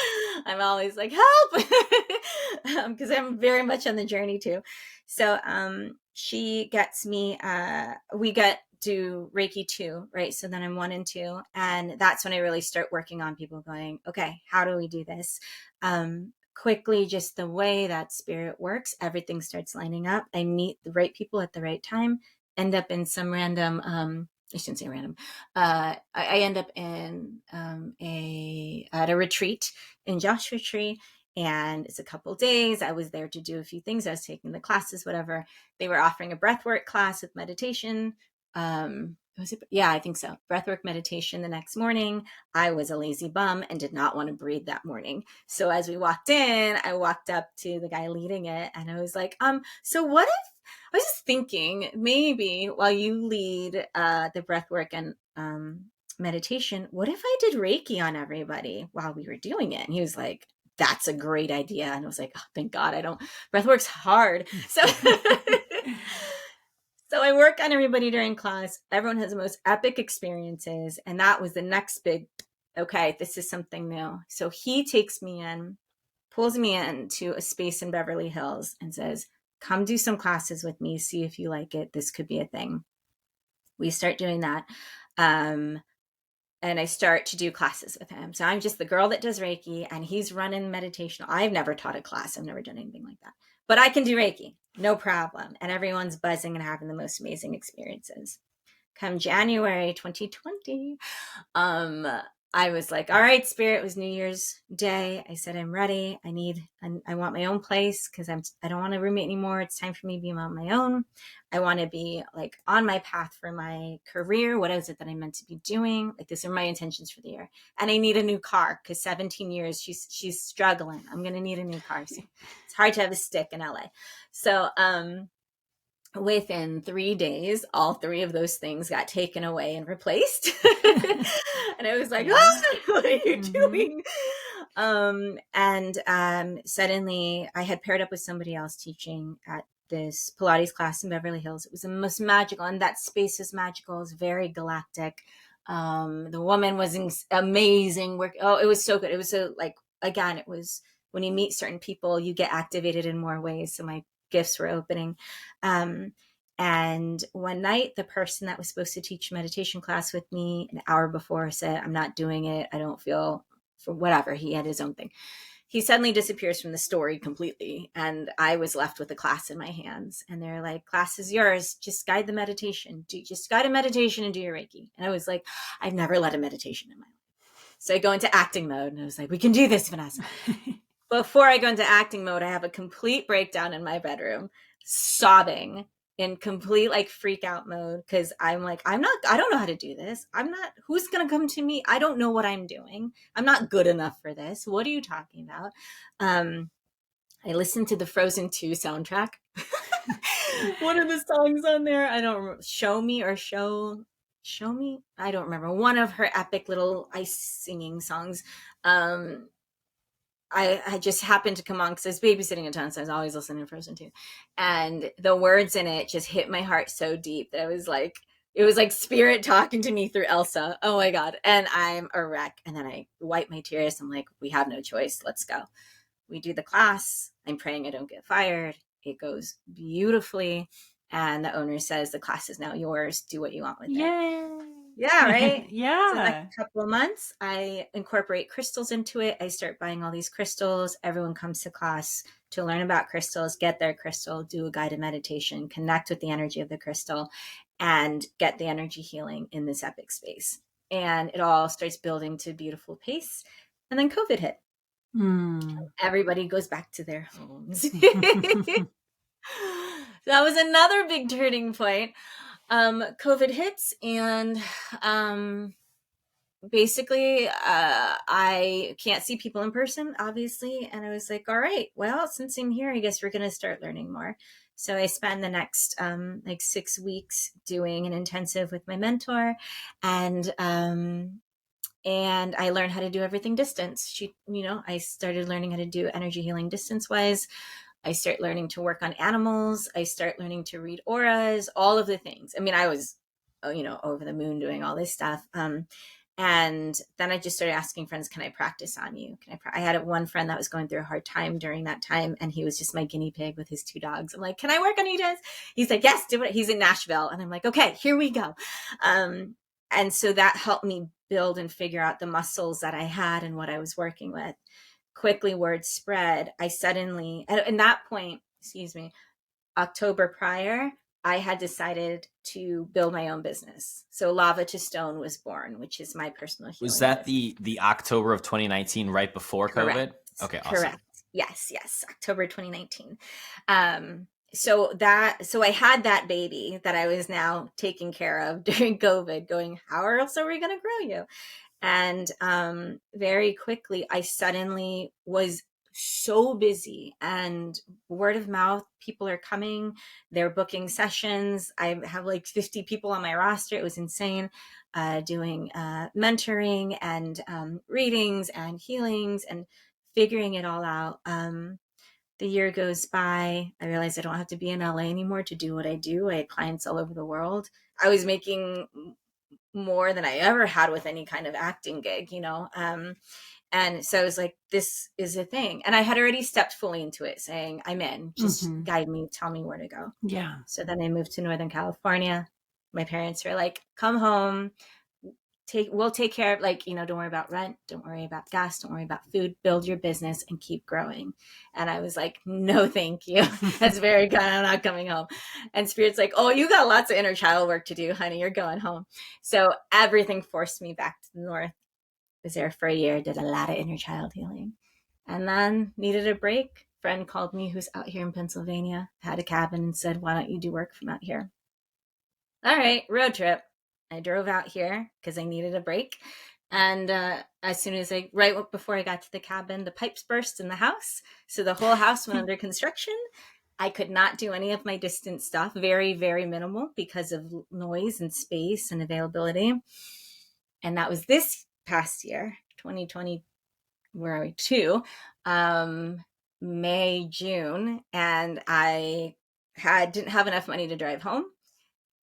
I'm always like, help, because I'm very much on the journey too. So she gets me, we get to Reiki 2, right? So then I'm 1 and 2. And that's when I really start working on people going, okay, how do we do this? Quickly, just the way that spirit works, everything starts lining up. I meet the right people at the right time, end up in some random, I shouldn't say random. I end up in at a retreat in Joshua Tree, and it's a couple days. I was there to do a few things. I was taking the classes, whatever. They were offering a breathwork class with meditation. Yeah, I think so. Breathwork meditation the next morning. I was a lazy bum and did not want to breathe that morning. So as we walked in, I walked up to the guy leading it and I was like, so what if, I was just thinking maybe while you lead the breathwork and meditation, what if I did Reiki on everybody while we were doing it? And he was like, that's a great idea. And I was like, oh, thank God breathwork's hard. So I work on everybody during class. Everyone has the most epic experiences. And that was the next big, okay, this is something new. So he takes me in, pulls me into a space in Beverly Hills and says, come do some classes with me. See if you like it. This could be a thing. We start doing that. And I start to do classes with him. So I'm just the girl that does Reiki and he's running meditation. I've never taught a class. I've never done anything like that. But I can do Reiki, no problem. And everyone's buzzing and having the most amazing experiences. Come January 2020, I was like, all right, Spirit, it was New Year's Day. I said, I'm ready. I want my own place because I don't want to roommate anymore. It's time for me to be on my own. I want to be like on my path for my career. What is it that I'm meant to be doing? Like, these are my intentions for the year. And I need a new car because 17 years, she's struggling. I'm going to need a new car. So it's hard to have a stick in LA. So, within 3 days, all 3 of those things got taken away and replaced. And I was like, what are you doing? Suddenly I had paired up with somebody else teaching at this Pilates class in Beverly Hills. It was the most magical, and that space is magical. It's very galactic. The woman was amazing work. Oh, it was so good. It was so again, it was when you meet certain people, you get activated in more ways. So my gifts were opening. And one night, the person that was supposed to teach meditation class with me an hour before said, I'm not doing it. I don't feel for whatever. He had his own thing. He suddenly disappears from the story completely. And I was left with the class in my hands. And they're like, class is yours. Just guide the meditation. Just guide a meditation and do your Reiki. And I was like, I've never led a meditation in my life. So I go into acting mode and I was like, we can do this, Vanessa. Before I go into acting mode, I have a complete breakdown in my bedroom, sobbing in complete freak out mode. Cause I'm like, I don't know how to do this. Who's going to come to me? I don't know what I'm doing. I'm not good enough for this. What are you talking about? I listened to the Frozen 2 soundtrack. What are the songs on there? I don't remember. Show Me. I don't remember. One of her epic little ice singing songs. I just happened to come on because I was babysitting a ton, so I was always listening to Frozen 2. And the words in it just hit my heart so deep that I was like, it was like spirit talking to me through Elsa. Oh my God. And I'm a wreck. And then I wipe my tears. I'm like, we have no choice. Let's go. We do the class. I'm praying I don't get fired. It goes beautifully. And the owner says, the class is now yours. Do what you want with it. Yeah, right? Yeah. So the next couple of months, I incorporate crystals into it. I start buying all these crystals. Everyone comes to class to learn about crystals, get their crystal, do a guided meditation, connect with the energy of the crystal, and get the energy healing in this epic space. And it all starts building to a beautiful pace. And then COVID hit. Everybody goes back to their homes. That was another big turning point. COVID hits, and basically I can't see people in person, obviously. And I was like, all right, well, since I'm here, I guess we're going to start learning more. So I spent the next like 6 weeks doing an intensive with my mentor, and I learned how to do everything distance. I started learning how to do energy healing distance wise. I start learning to work on animals. I start learning to read auras, all of the things. I mean, I was, over the moon doing all this stuff. And then I just started asking friends, can I practice on you? I had one friend that was going through a hard time during that time, and he was just my guinea pig with his 2 dogs. I'm like, can I work on you guys? He's like, yes, do it. He's in Nashville. And I'm like, okay, here we go. And so that helped me build and figure out the muscles that I had and what I was working with. Quickly, word spread. I suddenly, at that point, October prior, I had decided to build my own business. So Lava to Stone was born, which is my personal healing. Was that the October of 2019, right before COVID? Okay, awesome. Correct. Yes, October 2019. So I had that baby that I was now taking care of during COVID, going, how else are we going to grow you? And very quickly, I suddenly was so busy, and word of mouth, people are coming, they're booking sessions. I have like 50 people on my roster. It was insane, doing mentoring and readings and healings and figuring it all out. The year goes by. I realized I don't have to be in LA anymore to do what I do. I had clients all over the world. I was making more than I ever had with any kind of acting gig, and so I was like, this is a thing. And I had already stepped fully into it, saying, I'm in, just guide me, tell me where to go. Yeah. So then I moved to Northern California. My parents were like, come home, we'll take care of, don't worry about rent, don't worry about gas, don't worry about food, build your business and keep growing. And I was like, no, thank you. That's very kind. I'm not coming home. And Spirit's like, oh, you got lots of inner child work to do, honey. You're going home. So everything forced me back to the north. Was there for a year, did a lot of inner child healing, and then needed a break. Friend called me who's out here in Pennsylvania, had a cabin, and said, why don't you do work from out here? All right, road trip. I drove out here because I needed a break. And as soon as right before I got to the cabin, the pipes burst in the house. So the whole house went under construction. I could not do any of my distance stuff, very, very minimal because of noise and space and availability. And that was this past year, 2020, where are we, 2, May, June. And I didn't have enough money to drive home.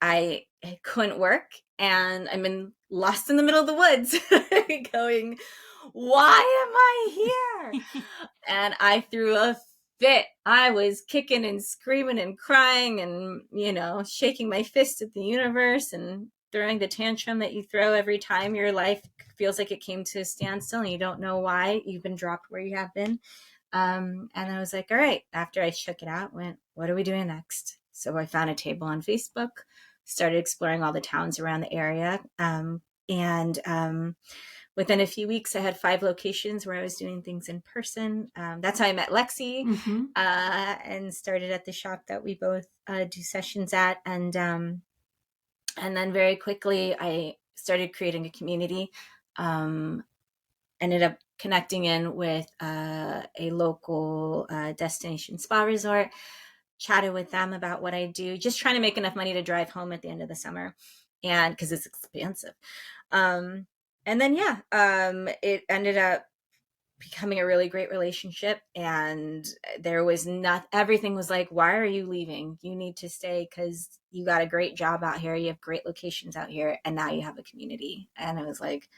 I couldn't work, and I'm lost in the middle of the woods going, why am I here? And I threw a fit. I was kicking and screaming and crying and, shaking my fist at the universe and throwing the tantrum that you throw every time your life feels like it came to a standstill and you don't know why you've been dropped where you have been. And I was like, all right, after I shook it out, went, what are we doing next? So I found a table on Facebook, started exploring all the towns around the area. And within a few weeks, I had 5 locations where I was doing things in person. That's how I met Lexee, and started at the shop that we both do sessions at. And then very quickly, I started creating a community. Ended up connecting in with a local destination spa resort, chatted with them about what I do, just trying to make enough money to drive home at the end of the summer, and because it's expensive. And then, it ended up becoming a really great relationship, and there was everything was like, why are you leaving? You need to stay because you got a great job out here. You have great locations out here, and now you have a community. And I was like,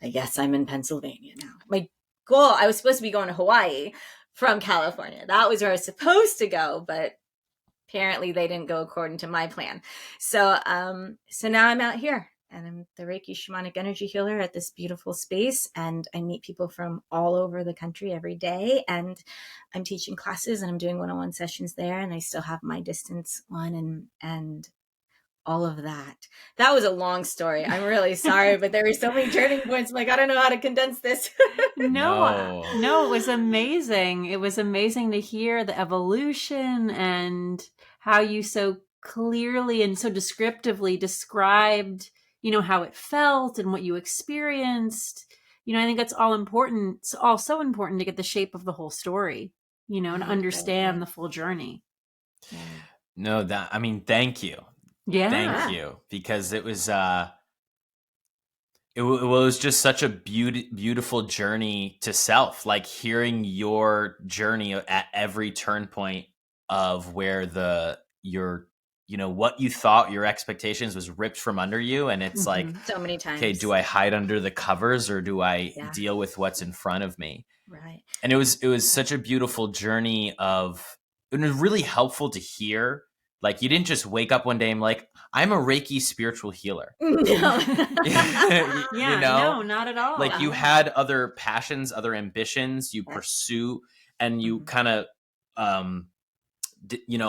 I guess I'm in Pennsylvania now. My goal, I was supposed to be going to Hawaii from California. That was where I was supposed to go, but apparently they didn't go according to my plan. So now I'm out here, and I'm the Reiki shamanic energy healer at this beautiful space. And I meet people from all over the country every day, and I'm teaching classes and I'm doing one-on-one sessions there. And I still have my distance one, and all of that. That was a long story. I'm really sorry, but there were so many turning points. I'm like, I don't know how to condense this. No, it was amazing. It was amazing to hear the evolution and how you so clearly and so descriptively described, how it felt and what you experienced. I think that's all important. It's all so important to get the shape of the whole story, and understand the full journey. Yeah. No, thank you. Yeah. Thank you. Because it was, it was just such a beautiful journey to self, like hearing your journey at every turn point of where what you thought your expectations was ripped from under you. And it's like, so many times. Okay, do I hide under the covers or do I deal with what's in front of me? Right. And it was such a beautiful journey it was really helpful to hear. Like, you didn't just wake up one day and like, I'm a Reiki spiritual healer. No. No, not at all. Like, you had other passions, other ambitions you pursue, and you kind of,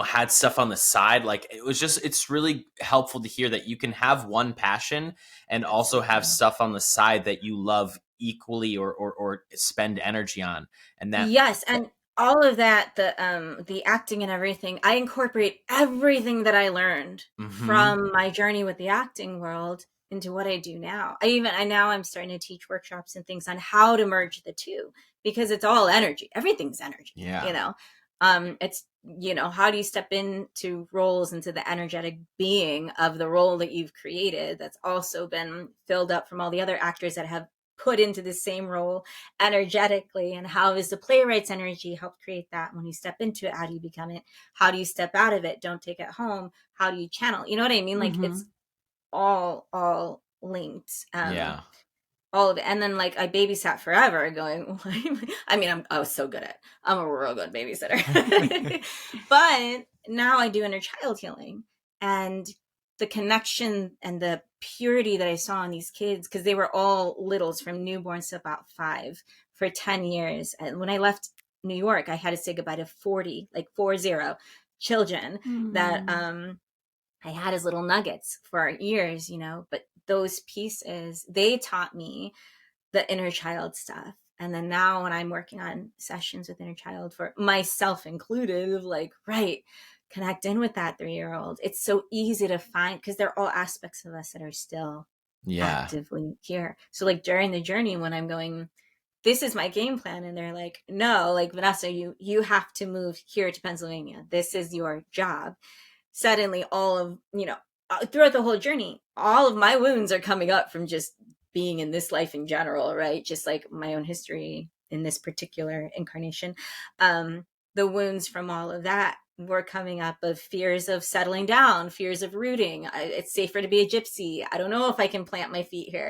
had stuff on the side. Like, it's really helpful to hear that you can have one passion and also have stuff on the side that you love equally or spend energy on. And that, yes. And all of that, the acting and everything, I incorporate everything that I learned from my journey with the acting world into what I do now. Now I'm starting to teach workshops and things on how to merge the two, because it's all energy. Everything's energy. Yeah. It's, how do you step into roles, into the energetic being of the role that you've created that's also been filled up from all the other actors that have put into the same role energetically, and how is the playwright's energy help create that? When you step into it, how do you become it? How do you step out of it? Don't take it home. How do you channel? You know what I mean? Like, it's all linked. All of it. And then, like, I babysat forever going, I was so good at it. I'm a real good babysitter. But now I do inner child healing, and the connection and the purity that I saw in these kids, because they were all littles from newborns to about 5 for 10 years. And when I left New York, I had to say goodbye to 40 children that I had as little nuggets for years, but those pieces, they taught me the inner child stuff. And then now when I'm working on sessions with inner child, for myself included, of like, connect in with that 3-year-old. It's so easy to find, because they're all aspects of us that are still actively here. So like during the journey, when I'm going, this is my game plan, and they're like, no, like, Vanessa, you have to move here to Pennsylvania. This is your job. Suddenly all of, throughout the whole journey, all of my wounds are coming up from just being in this life in general, right? Just like my own history in this particular incarnation. The wounds from all of that were coming up, of fears of settling down, fears of rooting. It's safer to be a gypsy. I don't know if I can plant my feet here,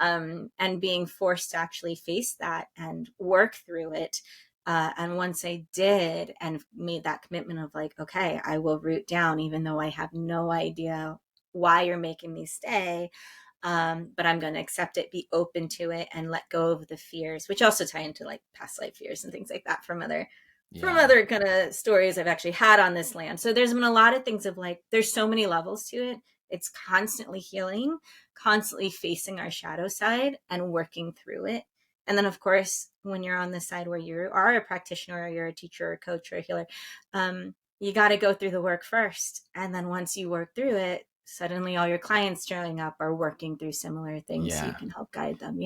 and being forced to actually face that and work through it. And once I did and made that commitment of like, okay, I will root down, even though I have no idea why you're making me stay. But I'm going to accept it, be open to it, and let go of the fears, which also tie into like past life fears and things like that from other kind of stories I've actually had on this land. So there's been a lot of things of like, there's so many levels to it. It's constantly healing, constantly facing our shadow side and working through it. And then, of course, when you're on the side where you are a practitioner, or you're a teacher or a coach or a healer, you got to go through the work first. And then once you work through it, suddenly all your clients showing up are working through similar things, so you can help guide them,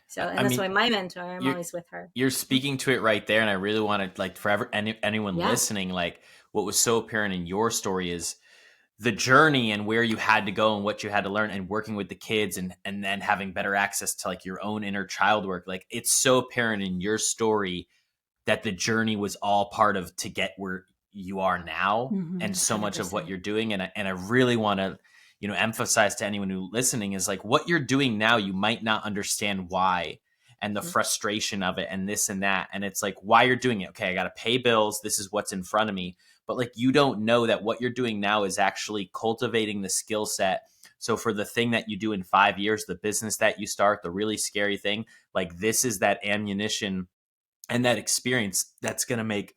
So, and that's why my mentor, I'm always with her. You're speaking to it right there. And I really wanted, like, for anyone listening, like, what was so apparent in your story is the journey and where you had to go and what you had to learn, and working with the kids, and then having better access to like your own inner child work. Like, it's so apparent in your story that the journey was all part of to get where you are now, and so 100%. Much of what you're doing. And I really want to, emphasize to anyone who's listening is like, what you're doing now, you might not understand why, and the frustration of it, and this and that. And it's like, why you're doing it. Okay, I got to pay bills. This is what's in front of me. But like, you don't know that what you're doing now is actually cultivating the skill set. So for the thing that you do in 5 years, the business that you start, the really scary thing, like, this is that ammunition and that experience that's going to make,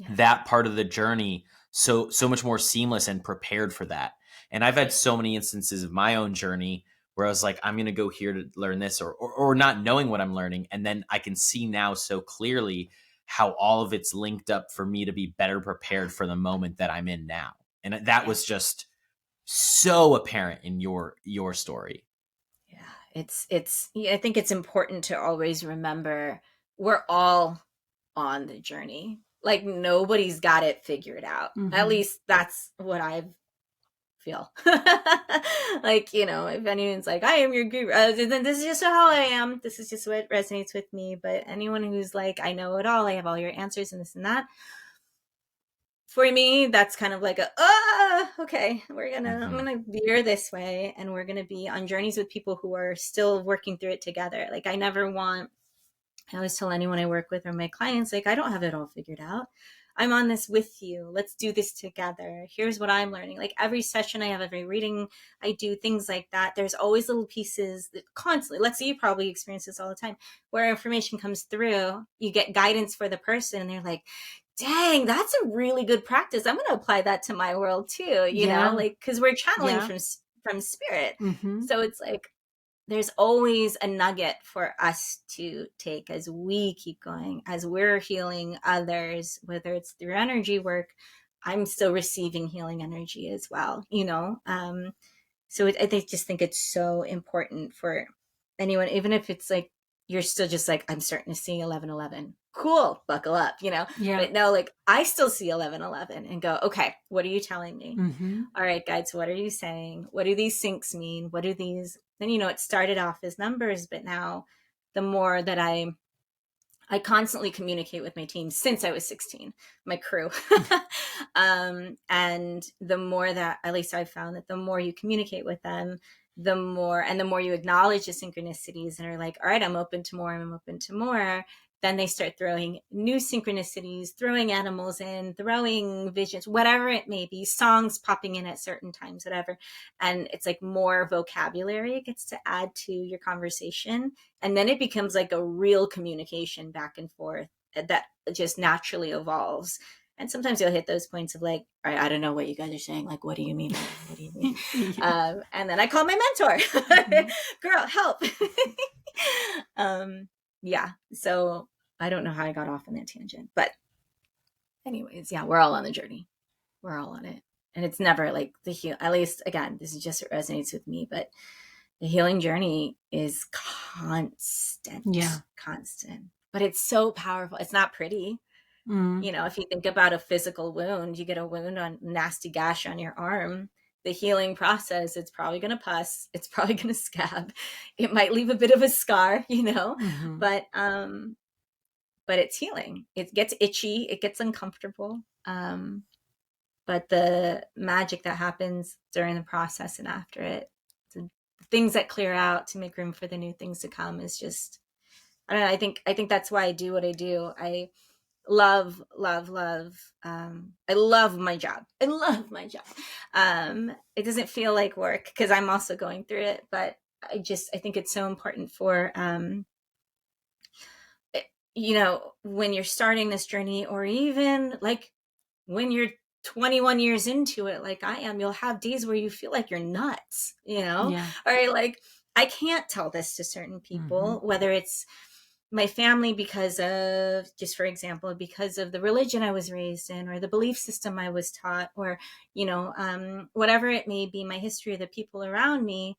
that part of the journey so much more seamless and prepared for that. And I've had so many instances of my own journey where I was like, I'm going to go here to learn this, or not knowing what I'm learning. And then I can see now so clearly how all of it's linked up for me to be better prepared for the moment that I'm in now. And that was just so apparent in your story. Yeah, I think it's important to always remember we're all on the journey. Like nobody's got it figured out. At least that's what I feel. Like, you know, if anyone's like, I am your guru, then this is just how I am. This is just what resonates with me. But anyone who's like, I know it all, I have all your answers and this and that. For me, that's kind of like okay, I'm gonna veer this way, and we're gonna be on journeys with people who are still working through it together. Like I always tell anyone I work with or my clients, like, I don't have it all figured out. I'm on this with you. Let's do this together. Here's what I'm learning. Like every session I have, every reading I do, things like that. There's always little pieces that constantly, let's say you probably experience this all the time, where information comes through, you get guidance for the person and they're like, dang, that's a really good practice. I'm going to apply that to my world too, you know, like, cause we're channeling from spirit. So it's like, there's always a nugget for us to take as we keep going, as we're healing others, whether it's through energy work. I'm still receiving healing energy as well, you know? So I just think it's so important for anyone, even if it's like, you're still just like, I'm starting to see 1111. Cool, buckle up, you know? But no, like I still see 1111 and go, okay, what are you telling me? All right, guides, what are you saying? What do these syncs mean? What do these, then, you know, it started off as numbers, but now the more that I constantly communicate with my team since I was 16, my crew. And the more that, at least I've found that the more you communicate with them, the more you acknowledge the synchronicities and are like, all right, I'm open to more. Then they start throwing new synchronicities, throwing animals in, throwing visions, whatever it may be, songs popping in at certain times, whatever. And it's like more vocabulary gets to add to your conversation. And then it becomes like a real communication back and forth that just naturally evolves. And sometimes you'll hit those points of like, all right, I don't know what you guys are saying. Like, what do you mean? What do you mean? And then I call my mentor, girl, help. Yeah. So I don't know how I got off on that tangent, but anyways, yeah, we're all on the journey. We're all on it. And it's never like at least again, this is just, it resonates with me, but the healing journey is constant. Yeah. Constant. But it's so powerful. It's not pretty. You know, if you think about a physical wound, you get a wound on nasty gash on your arm, the healing process, it's probably going to pus. It's probably going to scab. It might leave a bit of a scar, you know, but it's healing. It gets itchy. It gets uncomfortable. But the magic that happens during the process and after it, the things that clear out to make room for the new things to come is just, I don't know. I think that's why I do what I do. I love I love my job. It doesn't feel like work because I'm also going through it, but I think it's so important for you know, when you're starting this journey, or even like when you're 21 years into it, like I am, you'll have days where you feel like you're nuts, you know, or like I can't tell this to certain people, whether it's my family because of, just for example, because of the religion I was raised in, or the belief system I was taught, or, you know, whatever it may be, my history, the people around me,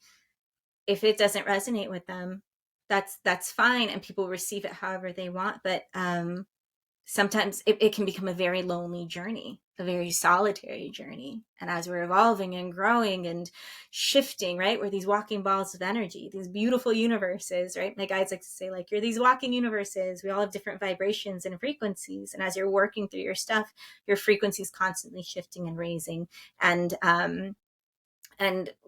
if it doesn't resonate with them, that's fine. And people receive it however they want. But sometimes it can become a very lonely journey, a very solitary journey. And as we're evolving and growing and shifting, right, we're these walking balls of energy, these beautiful universes, right? My guides like to say, like, you're these walking universes. We all have different vibrations and frequencies. And as you're working through your stuff, your frequency is constantly shifting and raising. And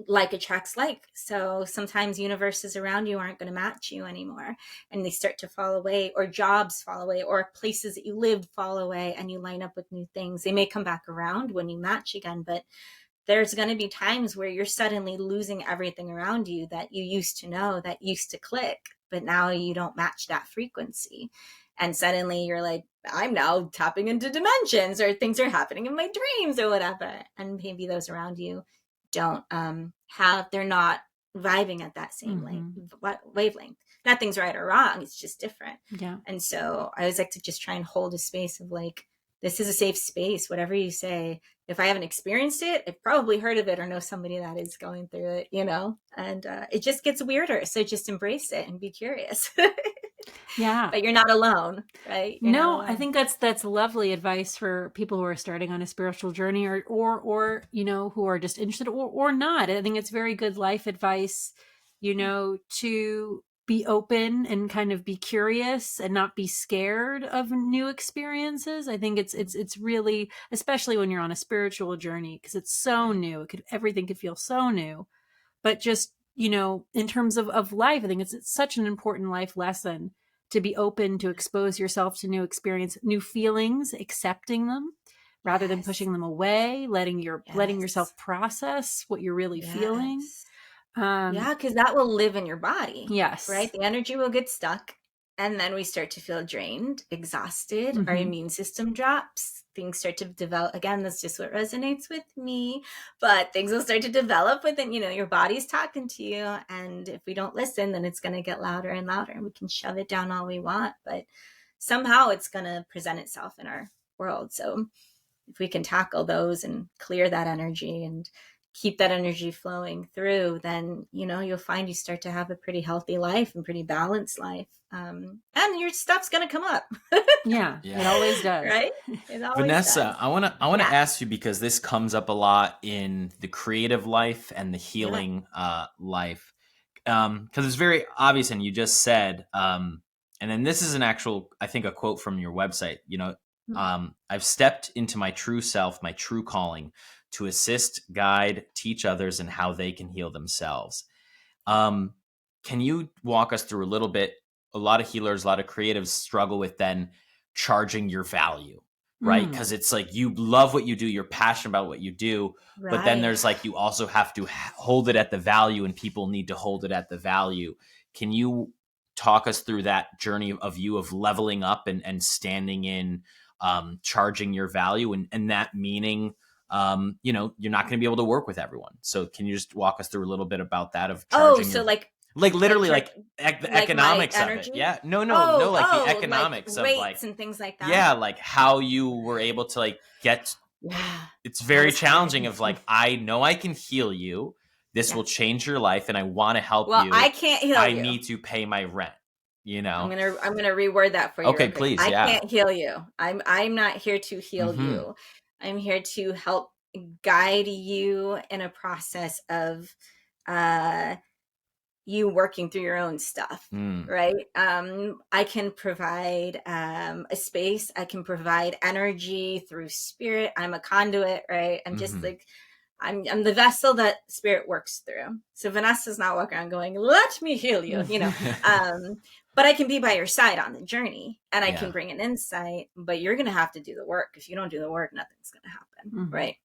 like attracts like. So sometimes universes around you aren't going to match you anymore, and they start to fall away, or jobs fall away, or places that you lived fall away, and you line up with new things. They may come back around when you match again, but there's going to be times where you're suddenly losing everything around you that you used to know, that used to click, but now you don't match that frequency. And suddenly you're like, I'm now tapping into dimensions, or things are happening in my dreams or whatever. And maybe those around you don't they're not vibing at that same wavelength. Nothing's right or wrong. It's just different. Yeah. And so I always like to just try and hold a space of like, this is a safe space. Whatever you say, if I haven't experienced it, I've probably heard of it or know somebody that is going through it, and it just gets weirder. So just embrace it and be curious. Yeah. But you're not alone, right? I think that's lovely advice for people who are starting on a spiritual journey or who are just interested or not. I think it's very good life advice, to be open and kind of be curious and not be scared of new experiences. I think it's really, especially when you're on a spiritual journey, because it's so new. Everything could feel so new, but just, in terms of life, I think it's such an important life lesson to be open to expose yourself to new experience, new feelings, accepting them rather than pushing them away, letting yourself process what you're really feeling. Because that will live in your body. Yes. Right? The energy will get stuck. And then we start to feel drained, exhausted. Our immune system drops. Things start to develop. Again, that's just what resonates with me. But things will start to develop within, your body's talking to you. And if we don't listen, then it's going to get louder and louder. And we can shove it down all we want. But somehow it's going to present itself in our world. So if we can tackle those and clear that energy and keep that energy flowing through, then, you'll find you start to have a pretty healthy life and pretty balanced life. And your stuff's going to come up. Yeah, it always does. Right? It always Vanessa, does. I want to ask you, because this comes up a lot in the creative life and the healing life. Because it's very obvious, and you just said, and then this is an actual, I think, a quote from your website, I've stepped into my true self, my true calling, to assist, guide, teach others in how they can heal themselves. Can you walk us through a little bit? A lot of healers, a lot of creatives struggle with then charging your value, right? Because it's like you love what you do, you're passionate about what you do, but then there's like you also have to hold it at the value, and people need to hold it at the value. Can you talk us through that journey of you of leveling up and standing in charging your value, and that meaning you're not going to be able to work with everyone. So can you just walk us through a little bit about that of charging literally the economics of it? Yeah. No, the economics like of rates and things like that. Yeah, like how you were able to get it's very challenging of like, I know I can heal you. This will change your life and I want to help you. I can't heal you. I need to pay my rent. I'm gonna reword that for you. Okay, please. I can't heal you. I'm not here to heal you. I'm here to help guide you in a process of you working through your own stuff, right? I can provide a space. I can provide energy through spirit. I'm a conduit, right? I'm just like, I'm the vessel that spirit works through. So Vanessa's not walking around going, let me heal you, but I can be by your side on the journey, and I can bring an insight, but you're going to have to do the work. If you don't do the work, nothing's going to happen. Right.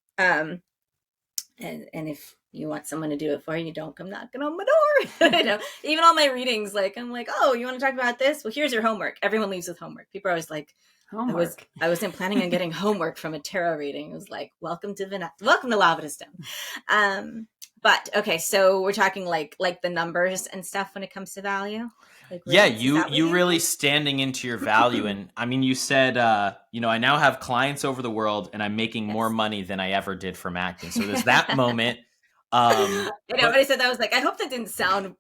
And if you want someone to do it for you, don't come knocking on my door. Even all my readings, I'm like, oh, you want to talk about this? Well, here's your homework. Everyone leaves with homework. People are always like, homework. I wasn't planning on getting homework from a tarot reading. It was like, welcome to Lavada Stone. But okay, so we're talking like the numbers and stuff when it comes to value. You really standing into your value. And I mean, you said, I now have clients over the world and I'm making more money than I ever did from acting. So there's that moment. I said that, I was like, I hope that didn't sound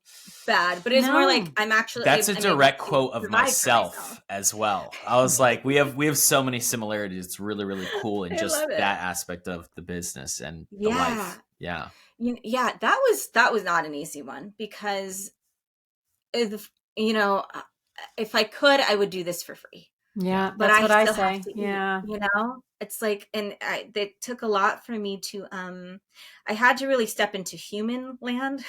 bad, but it's more like I'm actually. That's a direct quote of myself as well. I was like, we have so many similarities. It's really, really cool, and just that aspect of the business and the life. Yeah. That was not an easy one, because if I could, I would do this for free. Yeah, that's what I say. It's like, and it took a lot for me to, I had to really step into human land,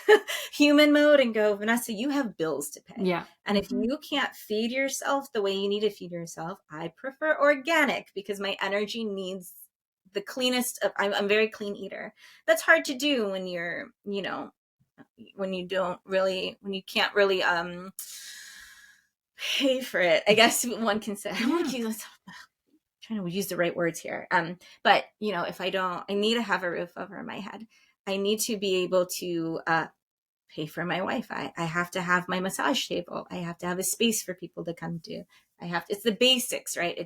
human mode, and go, Vanessa, you have bills to pay. Yeah. And if you can't feed yourself the way you need to feed yourself, I prefer organic, because my energy needs the cleanest of, I'm a very clean eater. That's hard to do when you're, when you can't really, pay for it, I guess one can say. I'm trying to use the right words here. But if I need to have a roof over my head. I need to be able to pay for my Wi-Fi. I have to have my massage table. I have to have a space for people to come to. It's the basics, right?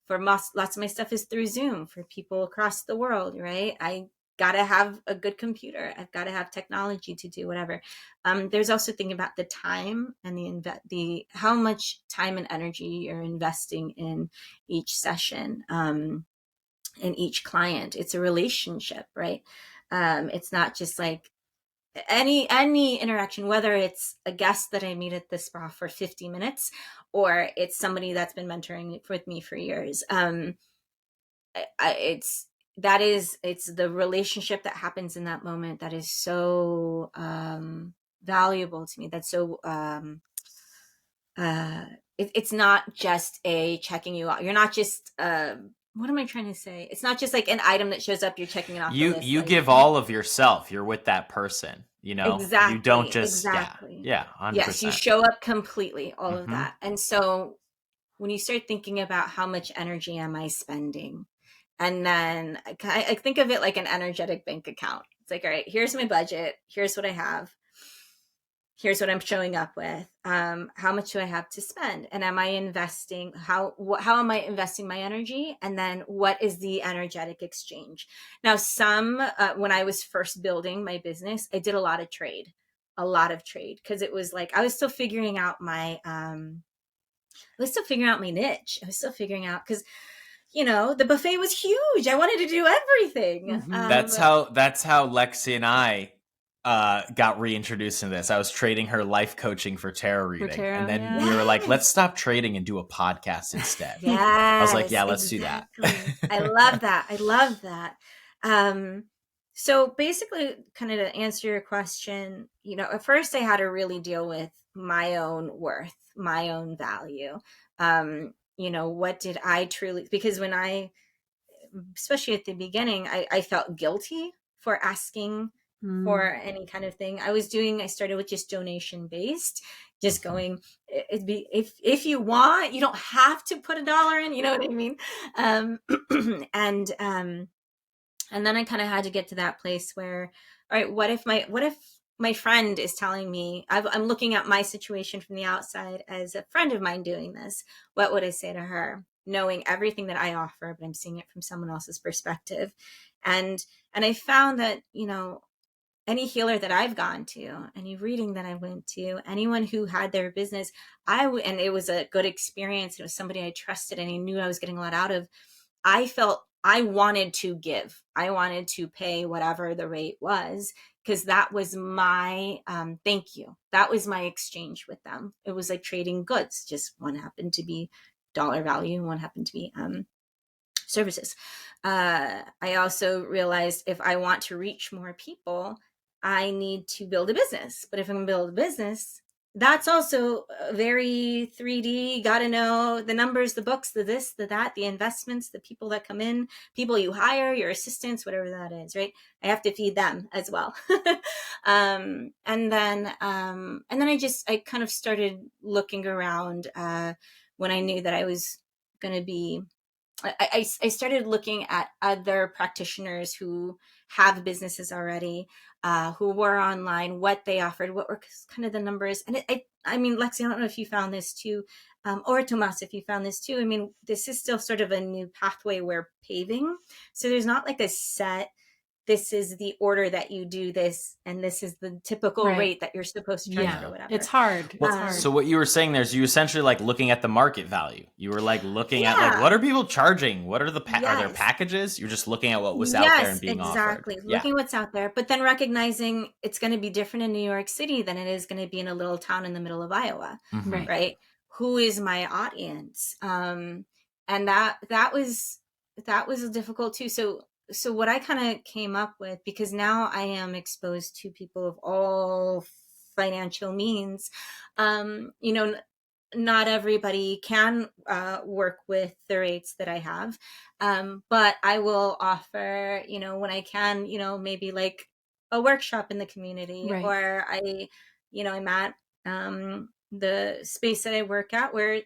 Lots of my stuff is through Zoom for people across the world, right? I got to have a good computer. I've got to have technology to do whatever. There's also thinking about the time and the how much time and energy you're investing in each session, in each client. It's a relationship, right? It's not just like any interaction, whether it's a guest that I meet at the spa for 50 minutes or it's somebody that's been mentoring with me for years. It's the relationship that happens in that moment that is so valuable to me. That's so it's not just a checking you out. You're not just what am I trying to say? It's not just like an item that shows up, you're checking it off the list. You give all of yourself. You're with that person, Exactly. You don't just, exactly. Yeah, 100%. Yes, you show up completely, all of that. And so when you start thinking about how much energy am I spending, and then I think of it like an energetic bank account. It's like, all right, here's my budget. Here's what I have. Here's what I'm showing up with. How much do I have to spend? And am I investing? How am I investing my energy? And then what is the energetic exchange? Now, when I was first building my business, I did a lot of trade, because it was like I was still figuring out my niche. I was still figuring out because the buffet was huge. I wanted to do everything. That's how Lexee and I got reintroduced into this. I was trading her life coaching for tarot reading. And then we were like, let's stop trading and do a podcast instead. I was like, yeah, let's do that. I love that. So basically, kind of to answer your question, at first I had to really deal with my own worth, my own value. What did I truly, because especially at the beginning, I felt guilty for asking for any kind of thing. I started with just donation based, just going, if you want, you don't have to put $1 in, you know what I mean? And then I kind of had to get to that place where, all right, what if my friend is telling me, I'm looking at my situation from the outside as a friend of mine doing this, what would I say to her? Knowing everything that I offer, but I'm seeing it from someone else's perspective. And I found that, any healer that I've gone to, any reading that I went to, anyone who had their business, and it was a good experience. It was somebody I trusted and I knew I was getting a lot out of. I felt I wanted to give. I wanted to pay whatever the rate was, because that was my thank you. That was my exchange with them. It was like trading goods. Just one happened to be dollar value and one happened to be services. I also realized if I want to reach more people, I need to build a business. But if I'm going to build a business, that's also very 3D. Got to know the numbers, the books, the this, the that, the investments, the people that come in, people you hire, your assistants, whatever that is, right? I have to feed them as well. And then I kind of started looking around when I knew that I was going to be. I started looking at other practitioners who have businesses already, who were online, what they offered, what were kind of the numbers. And I mean, Lexee, I don't know if you found this too, or Tomas, if you found this too. I mean, this is still sort of a new pathway we're paving. So there's not like a set, this is the order that you do this, and this is the typical rate that you're supposed to charge or whatever. It's hard. So what you were saying there is you essentially like looking at the market value. You were like looking at like, what are people charging? What are are there packages? You're just looking at what was out there and being offered. Exactly. Looking what's out there, but then recognizing it's going to be different in New York City than it is going to be in a little town in the middle of Iowa, right? Who is my audience? And that was difficult too. So what I kind of came up with, because now I am exposed to people of all financial means, not everybody can work with the rates that I have, but I will offer, when I can, maybe like a workshop in the community, or I'm at the space that I work at, where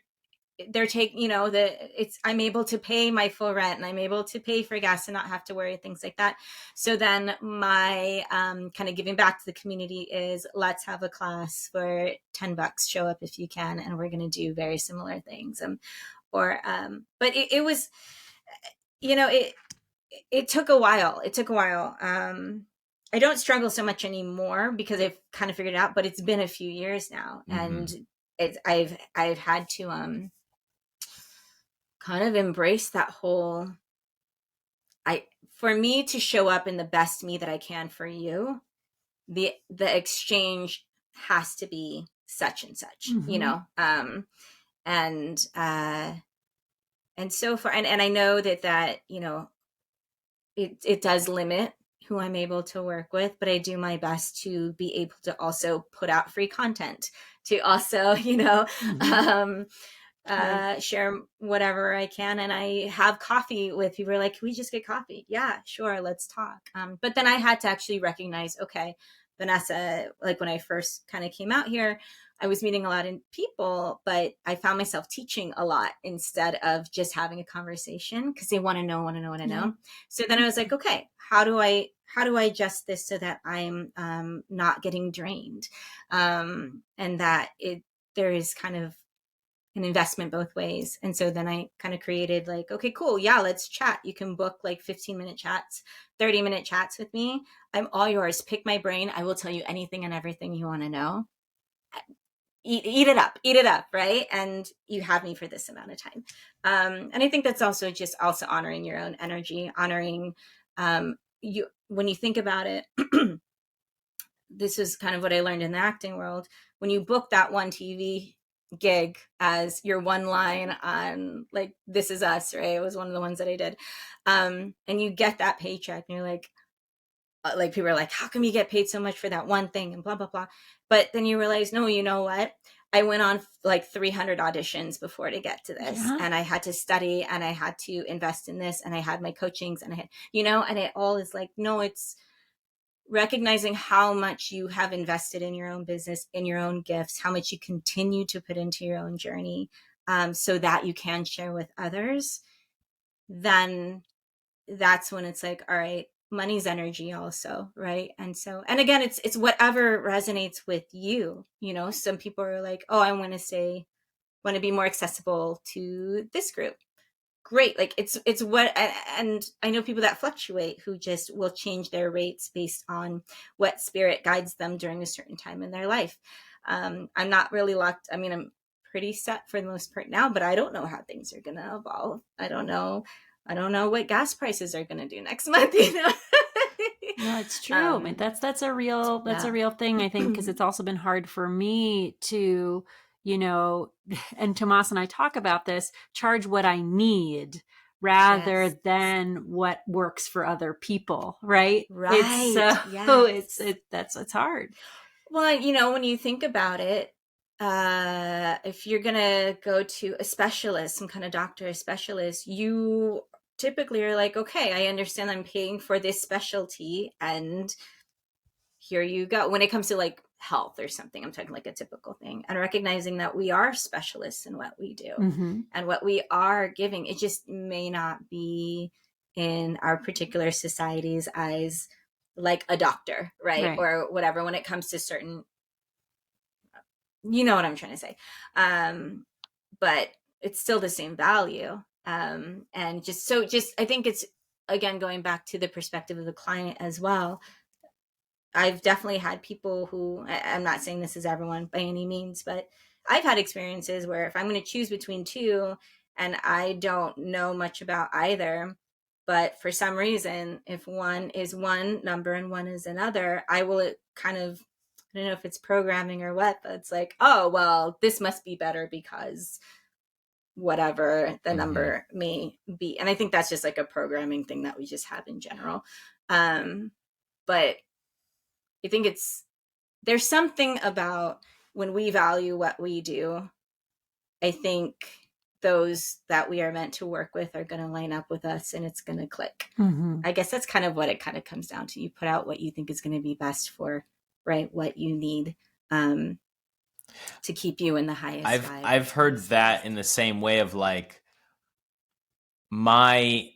they're taking, I'm able to pay my full rent, and I'm able to pay for gas and not have to worry, things like that. So then my kind of giving back to the community is, let's have a class for $10, show up if you can, and we're going to do very similar things. But it was, it took a while. I don't struggle so much anymore because I've kind of figured it out, but it's been a few years now. And I've had to kind of embrace that whole, for me to show up in the best me that I can for you, the exchange has to be such and such, and so far, and I know that it does limit who I'm able to work with, but I do my best to be able to also put out free content, to also, share whatever I can. And I have coffee with people, like, can we just get coffee? Yeah, sure. Let's talk. But then I had to actually recognize, okay, Vanessa, like when I first kind of came out here, I was meeting a lot of people, but I found myself teaching a lot instead of just having a conversation, because they want to know. So then I was like, okay, how do I adjust this so that I'm not getting drained, and that there is kind of an investment both ways. And so then I kind of created, like, okay, cool. Yeah, let's chat. You can book like 15-minute chats, 30-minute chats with me. I'm all yours. Pick my brain. I will tell you anything and everything you want to know. Eat it up. Right. And you have me for this amount of time. And I think that's also honoring your own energy, honoring you. When you think about it, this is kind of what I learned in the acting world. When you book that one TV gig as your one line on, like, This Is Us, right? It was one of the ones that I did. And you get that paycheck and you're like people are like, how come you get paid so much for that one thing, and blah, blah, blah. But then you realize, no, you know what? I went on like 300 auditions before to get to this. Yeah. And I had to study, and I had to invest in this, and I had my coachings, and I had, and it all is like, no, it's recognizing how much you have invested in your own business, in your own gifts, how much you continue to put into your own journey, so that you can share with others. Then that's when it's like, all right, money's energy also, right? And so, and again, it's whatever resonates with you. Some people are like, oh, I want to be more accessible to this group. Great. Like it's what, and I know people that fluctuate, who just will change their rates based on what spirit guides them during a certain time in their life. I'm not really locked. I mean, I'm pretty set for the most part now, but I don't know how things are going to evolve. I don't know what gas prices are going to do next month. No, it's true. That's a real thing, I think, because it's also been hard for me to, and Tomas and I talk about this, charge what I need rather than what works for other people. Right. It's hard. Well, when you think about it, if you're going to go to a specialist, some kind of doctor, a specialist, you typically are like, okay, I understand I'm paying for this specialty, and here you go. When it comes to like health or something, I'm talking like a typical thing, and recognizing that we are specialists in what we do, and what we are giving. It just may not be in our particular society's eyes like a doctor, right? Or whatever, when it comes to certain, you know what I'm trying to say. But it's still the same value. And just I think it's, again, going back to the perspective of the client as well. I've definitely had people who, I'm not saying this is everyone by any means, but I've had experiences where if I'm going to choose between two and I don't know much about either, but for some reason, if one is one number and one is another, I will kind of, I don't know if it's programming or what, but it's like, oh, well, this must be better because whatever the number may be. And I think that's just like a programming thing that we just have in general. But I think there's something about when we value what we do, I think those that we are meant to work with are going to line up with us, and it's going to click. I guess that's kind of what it kind of comes down to. You put out what you think is going to be best for, right, what you need. to keep you in the highest vibe. I've heard that in the same way of like my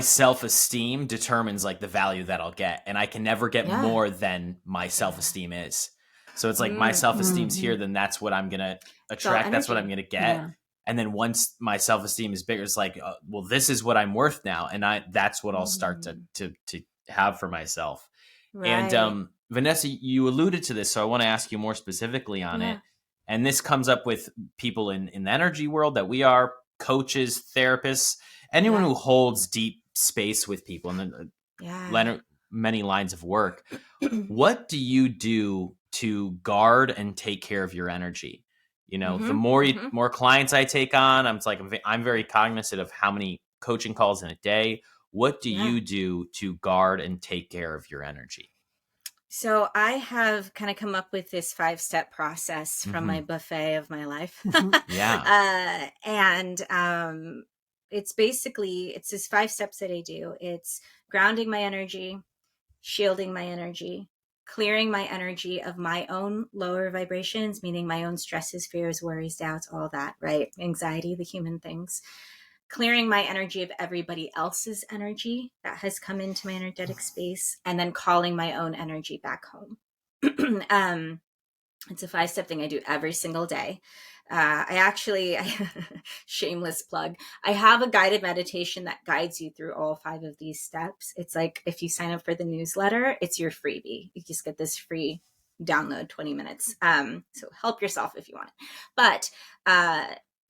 self-esteem determines like the value that I'll get, and I can never get more than my self-esteem is. So it's like my self-esteem's here, then that's what I'm going to attract. That's what I'm going to get. Yeah. And then once my self-esteem is bigger, it's like, well, this is what I'm worth now. And that's what I'll start to have for myself. Right. And Vanessa, you alluded to this, so I want to ask you more specifically on it. And this comes up with people in the energy world that we are, coaches, therapists, anyone who holds deep space with people and many lines of work. What do you do to guard and take care of your energy? You know, the more clients I take on, I'm very cognizant of how many coaching calls in a day. What do you do to guard and take care of your energy? So I have kind of come up with this 5-step process from my buffet of my life. It's this 5 steps that I do. It's grounding my energy, shielding my energy, clearing my energy of my own lower vibrations, meaning my own stresses, fears, worries, doubts, all that, right? Anxiety, the human things. Clearing my energy of everybody else's energy that has come into my energetic space, and then calling my own energy back home. It's a 5-step thing I do every single day. Shameless plug, I have a guided meditation that guides you through all 5 of these steps. It's like if you sign up for the newsletter, it's your freebie. You just get this free download, 20 minutes. So help yourself if you want it.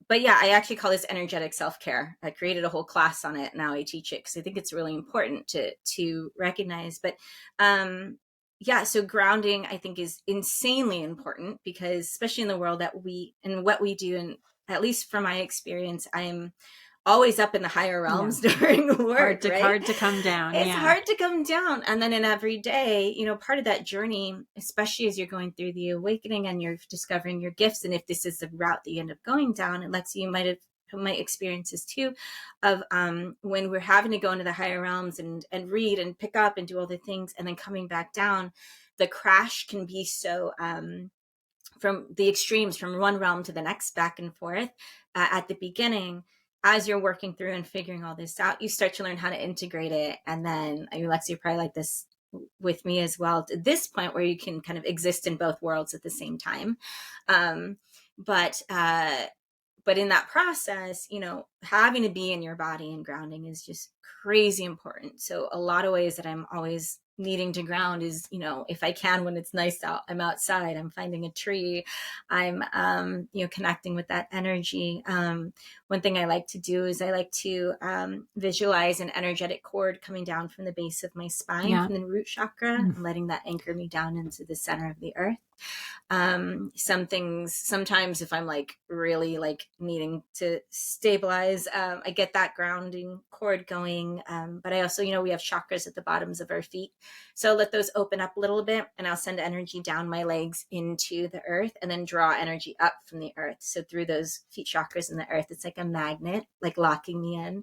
But yeah, I actually call this energetic self-care. I created a whole class on it. Now I teach it because I think it's really important to recognize. But so grounding, I think, is insanely important because especially in the world that what we do, and at least from my experience, I'm always up in the higher realms during work. Hard to come down. It's hard to come down. And then in every day, part of that journey, especially as you're going through the awakening and you're discovering your gifts, and if this is the route that you end up going down, and Lexee, you might have my experiences too of when we're having to go into the higher realms and read and pick up and do all the things and then coming back down, the crash can be so from the extremes, from one realm to the next, back and forth. At the beginning, as you're working through and figuring all this out, you start to learn how to integrate it. And then Lexee, you're probably like this with me as well, to this point where you can kind of exist in both worlds at the same time. But in that process, having to be in your body and grounding is just crazy important. So a lot of ways that I'm always needing to ground is, if I can, when it's nice out, I'm outside, I'm finding a tree, I'm, connecting with that energy. One thing I like to do is I like to visualize an energetic cord coming down from the base of my spine, from the root chakra, and letting that anchor me down into the center of the earth. Sometimes if I'm really needing to stabilize, I get that grounding cord going. But I also, we have chakras at the bottoms of our feet. So let those open up a little bit, and I'll send energy down my legs into the earth and then draw energy up from the earth. So through those feet chakras in the earth, it's like a magnet, locking me in.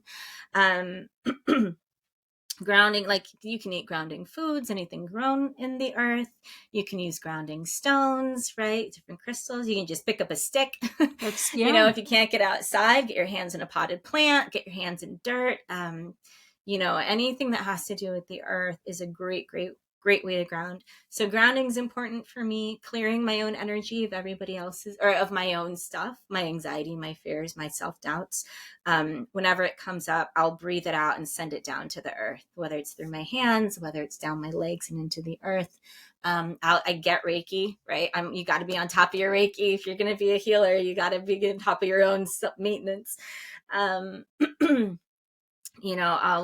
Grounding, you can eat grounding foods, anything grown in the earth. You can use grounding stones, right? Different crystals. You can just pick up a stick. If you can't get outside, get your hands in a potted plant, get your hands in dirt. Anything that has to do with the earth is a great way to ground. So grounding is important for me. Clearing my own energy of everybody else's, or of my own stuff, my anxiety, my fears, my self-doubts. Whenever it comes up, I'll breathe it out and send it down to the earth, whether it's through my hands, whether it's down my legs and into the earth. I get Reiki, right? You got to be on top of your Reiki. If you're going to be a healer, you got to be on top of your own maintenance. I'll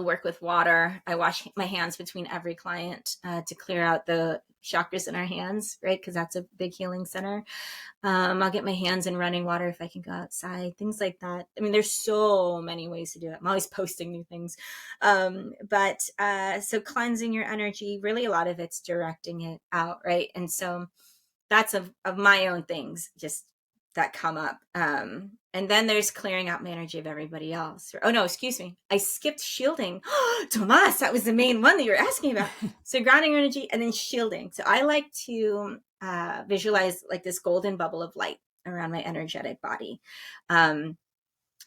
work with water. I wash my hands between every client to clear out the chakras in our hands, right? Because that's a big healing center. I'll get my hands in running water if I can go outside, things like that. There's so many ways to do it. I'm always posting new things. So cleansing your energy, really a lot of it's directing it out, right? And so that's of my own things, just that come up. And then there's clearing out my energy of everybody else. Oh no, excuse me. I skipped shielding. Tomas, that was the main one that you were asking about. So grounding energy and then shielding. So I like to visualize like this golden bubble of light around my energetic body.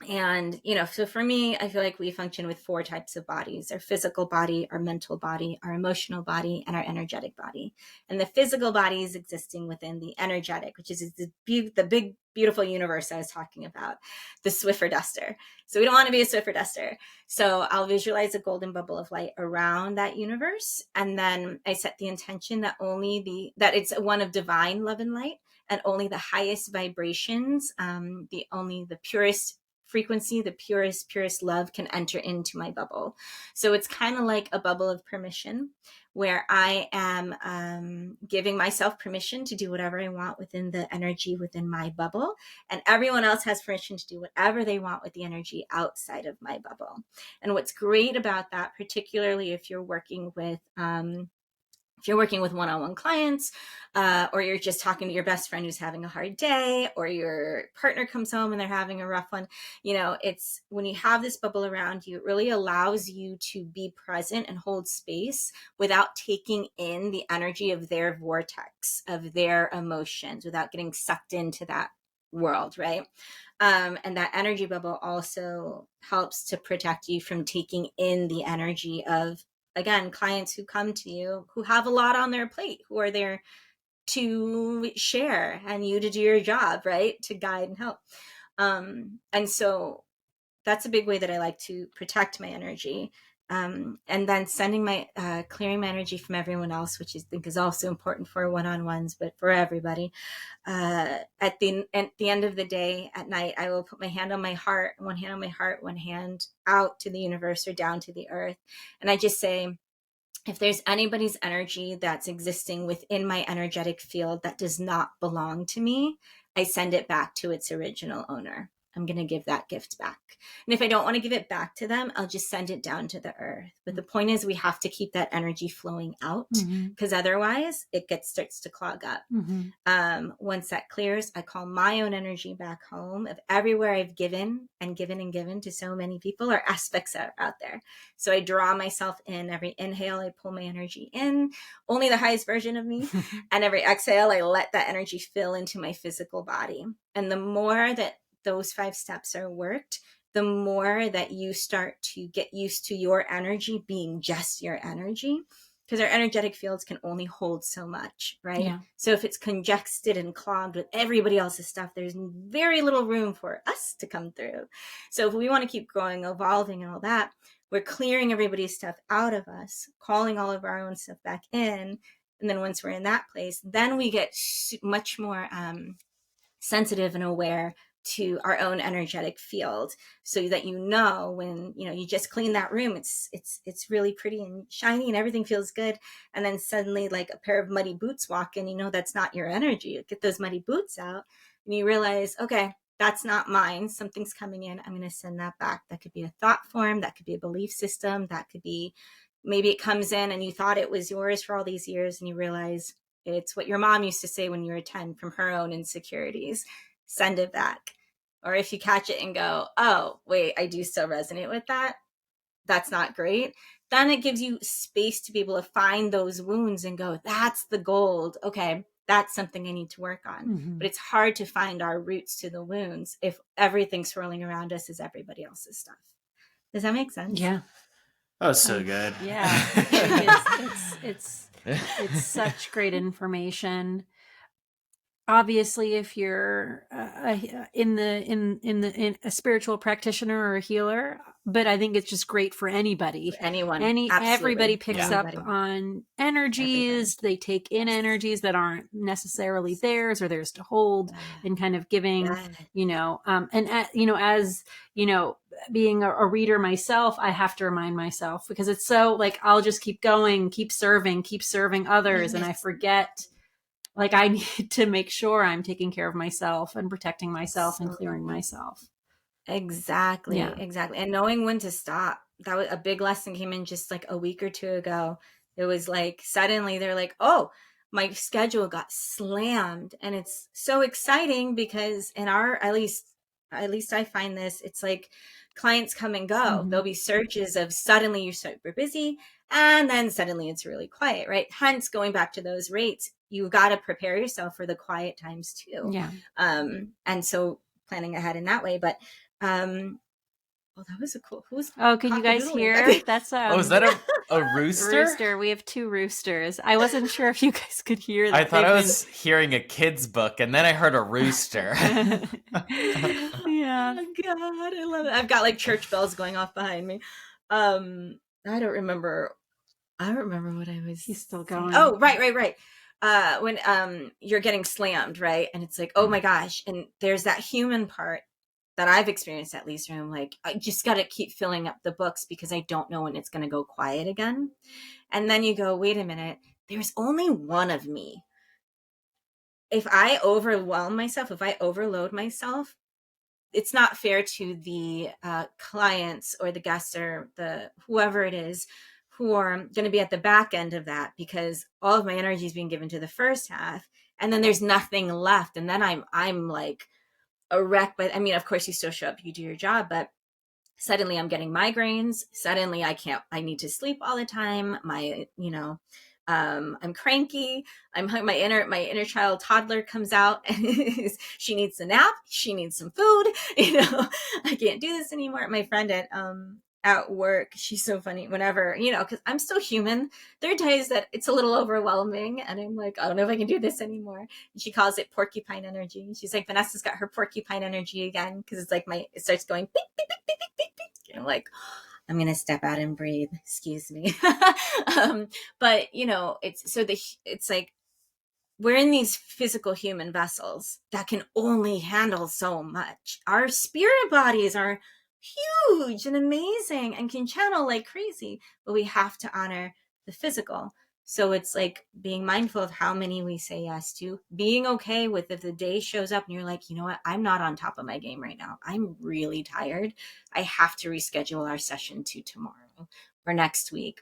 And, so for me, I feel like we function with 4 types of bodies: our physical body, our mental body, our emotional body, and our energetic body. And the physical body is existing within the energetic, which is the big, beautiful universe I was talking about, the Swiffer duster. So we don't want to be a Swiffer duster. So I'll visualize a golden bubble of light around that universe. And then I set the intention that that it's one of divine love and light, and only the highest vibrations, the purest frequency, the purest love can enter into my bubble. So it's kind of like a bubble of permission, where I am giving myself permission to do whatever I want within the energy within my bubble, and everyone else has permission to do whatever they want with the energy outside of my bubble. And what's great about that, particularly if you're working with one-on-one clients, or you're just talking to your best friend who's having a hard day, or your partner comes home and they're having a rough one, it's when you have this bubble around you, it really allows you to be present and hold space without taking in the energy of their vortex, of their emotions, without getting sucked into that world, right? And that energy bubble also helps to protect you from taking in the energy of, again, clients who come to you who have a lot on their plate, who are there to share and you to do your job, right? To guide and help. And so that's a big way that I like to protect my energy. And then clearing my energy from everyone else, which I think is also important for one-on-ones, but for everybody. At the end of the day, at night, I will put my hand on my heart, one hand on my heart, one hand out to the universe or down to the earth. And I just say, if there's anybody's energy that's existing within my energetic field that does not belong to me, I send it back to its original owner. I'm going to give that gift back. And if I don't want to give it back to them, I'll just send it down to the earth. But the point is, we have to keep that energy flowing out, because otherwise it starts to clog up. Once that clears, I call my own energy back home of everywhere I've given and given and given to so many people, or aspects that are out there. So I draw myself in. Every inhale, I pull my energy in, only the highest version of me. And every exhale, I let that energy fill into my physical body. And the more that those 5 steps are worked, the more that you start to get used to your energy being just your energy, because our energetic fields can only hold so much, right? Yeah. So if it's congested and clogged with everybody else's stuff, there's very little room for us to come through. So if we want to keep growing, evolving, and all that, we're clearing everybody's stuff out of us, calling all of our own stuff back in. And then once we're in that place, then we get much more sensitive and aware to our own energetic field, so that when you just clean that room, it's really pretty and shiny and everything feels good, and then suddenly, like a pair of muddy boots walk in, that's not your energy. You get those muddy boots out and you realize, okay, that's not mine, something's coming in, I'm going to send that back. That could be a thought form, that could be a belief system, that could be, maybe it comes in and you thought it was yours for all these years, and you realize it's what your mom used to say when you were 10 from her own insecurities. Send it back. Or if you catch it and go, oh, wait, I do still resonate with that, that's not great, then it gives you space to be able to find those wounds and go, that's the gold. Okay, that's something I need to work on. But it's hard to find our roots to the wounds if everything swirling around us is everybody else's stuff. Does that make sense? Yeah. Oh, so good. Yeah. It's such great information. Obviously, if you're in a spiritual practitioner or a healer, but I think it's just great for anybody. For anyone. Everybody picks up on energies. They take in energies that aren't necessarily theirs or theirs to hold, and kind of giving, as being a reader myself, I have to remind myself, because it's so like, I'll just keep going, keep serving others. And I forget, like, I need to make sure I'm taking care of myself and protecting myself and clearing myself. Exactly. Yeah. Exactly. And knowing when to stop. That was a big lesson came in just like a week or 2 ago. It was like, suddenly they're like, oh, my schedule got slammed. And it's so exciting because at least I find this, it's like clients come and go. There'll be surges of suddenly you're super busy and then suddenly it's really quiet, right? Hence, going back to those rates, you got to prepare yourself for the quiet times too. Yeah. And so planning ahead in that way. But well, that was a cool. Can you guys hear? That's is that a rooster? Rooster. We have 2 roosters. I wasn't sure if you guys could hear that. I thought I was hearing a kid's book, and then I heard a rooster. Yeah. Oh God, I love it. I've got like church bells going off behind me. I don't remember what I was. He's still going. Oh, right. When you're getting slammed, right? And it's like, oh my gosh. And there's that human part that I've experienced, at least, where I'm like, I just got to keep filling up the books because I don't know when it's going to go quiet again. And then you go, wait a minute, there's only one of me. If I overwhelm myself, if I overload myself, it's not fair to the clients or the guests or the whoever it is who are going to be at the back end of that, because all of my energy is being given to the first half, and then there's nothing left, and then I'm like a wreck. But I mean, of course, you still show up, you do your job, but suddenly I'm getting migraines. Suddenly I need to sleep all the time. I'm cranky. My inner child toddler comes out and she needs a nap. She needs some food. I can't do this anymore. My friend at work, she's so funny. Whenever, because I'm still human, there are days that it's a little overwhelming and I'm like, I don't know if I can do this anymore. And she calls it porcupine energy. She's like, Vanessa's got her porcupine energy again, because it's like it starts going beep, beep, beep, beep, beep, beep, beep. I'm like, I'm going to step out and breathe. Excuse me. But it's like, we're in these physical human vessels that can only handle so much. Our spirit bodies are huge and amazing and can channel like crazy, but we have to honor the physical. So it's like being mindful of how many we say yes to, being okay with if the day shows up and you're like, you know what, I'm not on top of my game right now. I'm really tired. I have to reschedule our session to tomorrow or next week.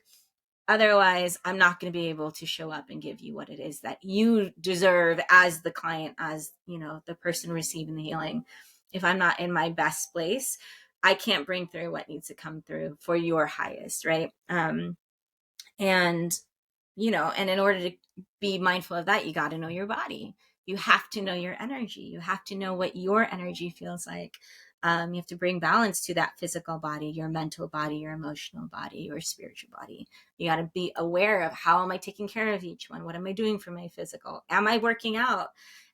Otherwise, I'm not going to be able to show up and give you what it is that you deserve as the client, as, the person receiving the healing. If I'm not in my best place, I can't bring through what needs to come through for your highest, right? And in order to be mindful of that, you got to know your body. You have to know your energy. You have to know what your energy feels like. You have to bring balance to that physical body, your mental body, your emotional body, your spiritual body. You got to be aware of, how am I taking care of each one? What am I doing for my physical? Am I working out?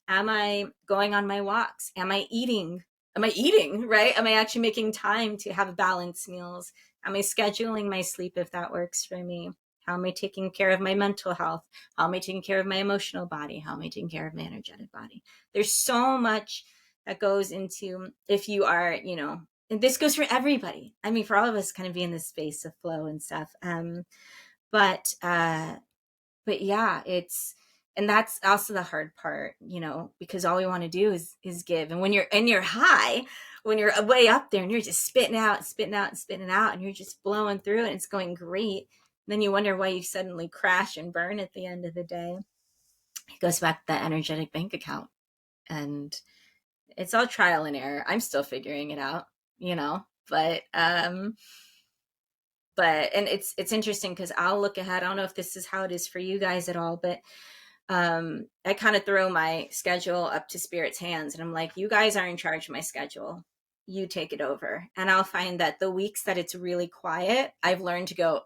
Am I going on my walks? Am I eating, right? Am I actually making time to have balanced meals? Am I scheduling my sleep if that works for me? How am I taking care of my mental health? How am I taking care of my emotional body? How am I taking care of my energetic body? There's so much that goes into, if you are, and this goes for everybody. I mean, for all of us kind of be in this space of flow and stuff. But yeah, and that's also the hard part, because all we want to do is give. And when you're high, when you're way up there and you're just spitting out, and you're just blowing through it and it's going great, then you wonder why you suddenly crash and burn at the end of the day. It goes back to that energetic bank account, and it's all trial and error. I'm still figuring it out, but and it's interesting because I'll look ahead. I don't know if this is how it is for you guys at all, but I kind of throw my schedule up to Spirit's hands, and I'm like, you guys are in charge of my schedule. You take it over. And I'll find that the weeks that it's really quiet, I've learned to go,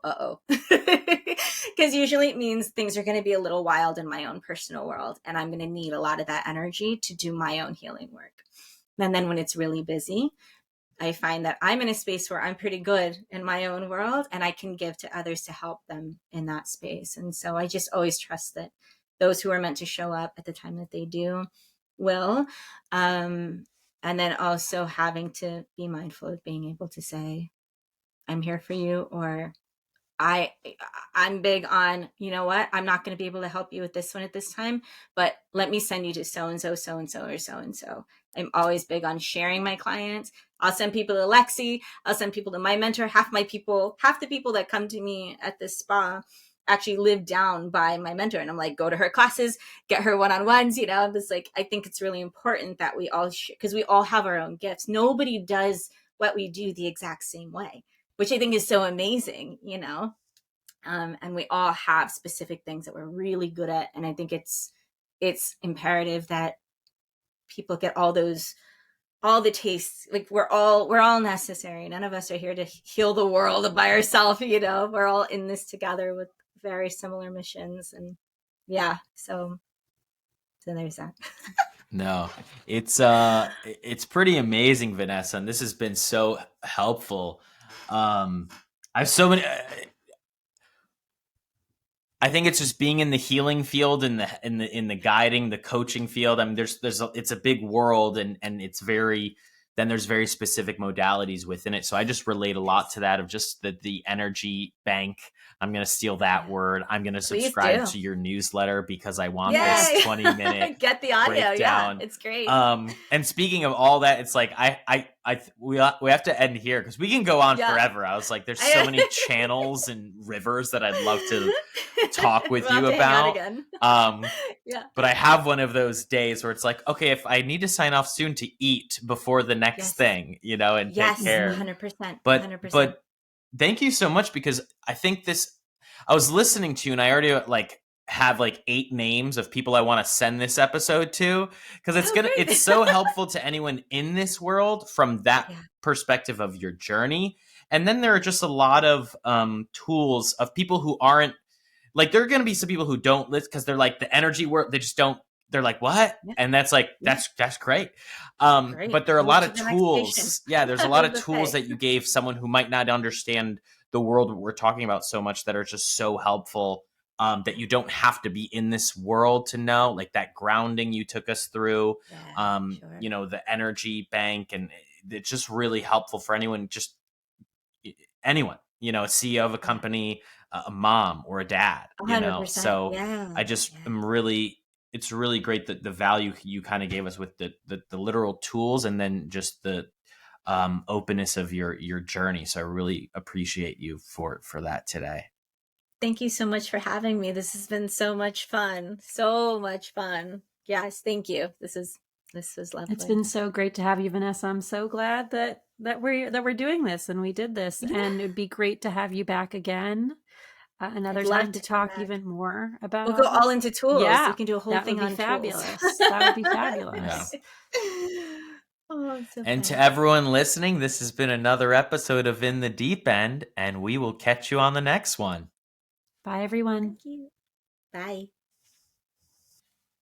because usually it means things are going to be a little wild in my own personal world, and I'm going to need a lot of that energy to do my own healing work. And then when it's really busy, I find that I'm in a space where I'm pretty good in my own world, and I can give to others to help them in that space. And so I just always trust that those who are meant to show up at the time that they do will. And then also having to be mindful of being able to say, I'm here for you, or I'm big on, you know what, I'm not going to be able to help you with this one at this time, but let me send you to so-and-so, so-and-so, or so-and-so. I'm always big on sharing my clients. I'll send people to Lexee. I'll send people to my mentor. Half the people that come to me at this spa actually live down by my mentor. And I'm like, go to her classes, get her one-on-ones, this, like, I think it's really important that we all because we all have our own gifts. Nobody does what we do the exact same way, which I think is so amazing, and we all have specific things that we're really good at. And I think it's it's imperative that people get all the tastes. Like we're all necessary. None of us are here to heal the world by ourselves, we're all in this together with very similar missions. And yeah, so there's that. No, it's pretty amazing, Vanessa, and this has been so helpful. I have so many. I think it's just being in the healing field, in the guiding, the coaching field. I mean, it's a big world, and it's there's very specific modalities within it. So I just relate a lot to that, of just the energy bank. I'm going to steal that word. I'm going to subscribe to your newsletter because I want this 20-minute get the audio breakdown. Yeah, it's great. And speaking of all that, it's like we have to end here because we can go on forever. I was like, there's so many channels and rivers that I'd love to talk with you about. But I have one of those days where it's like, okay, if I need to sign off soon to eat before the next thing, and take care. 100%. But thank you so much, because I think I was listening to you and I already have 8 names of people I want to send this episode to, because it's so helpful to anyone in this world from that perspective of your journey. And then there are just a lot of tools of people who aren't there are going to be some people who don't list because they're the energy work. They just don't. They're like, what? Yeah. And that's that's great. But there are a lot of tools. Yeah, there's a lot of tools that you gave someone who might not understand the world we're talking about so much, that are just so helpful, that you don't have to be in this world to know, that grounding you took us through, the energy bank. And it's just really helpful for anyone, a CEO of a company, a mom or a dad, 100%, so it's really great that the value you kind of gave us with the literal tools, and then just the openness of your journey. So I really appreciate you for that today. Thank you so much for having me. This has been so much fun. Yes, thank you. This was lovely. It's been so great to have you, Vanessa. I'm so glad that we're doing this and we did this, and it'd be great to have you back again another time to talk even more about. We'll go all into tools. Yeah, we can do a whole thing on fabulous. Tools. That would be fabulous. And to everyone listening, this has been another episode of In the Deep End, and we will catch you on the next one. Bye, everyone. Thank you. Bye.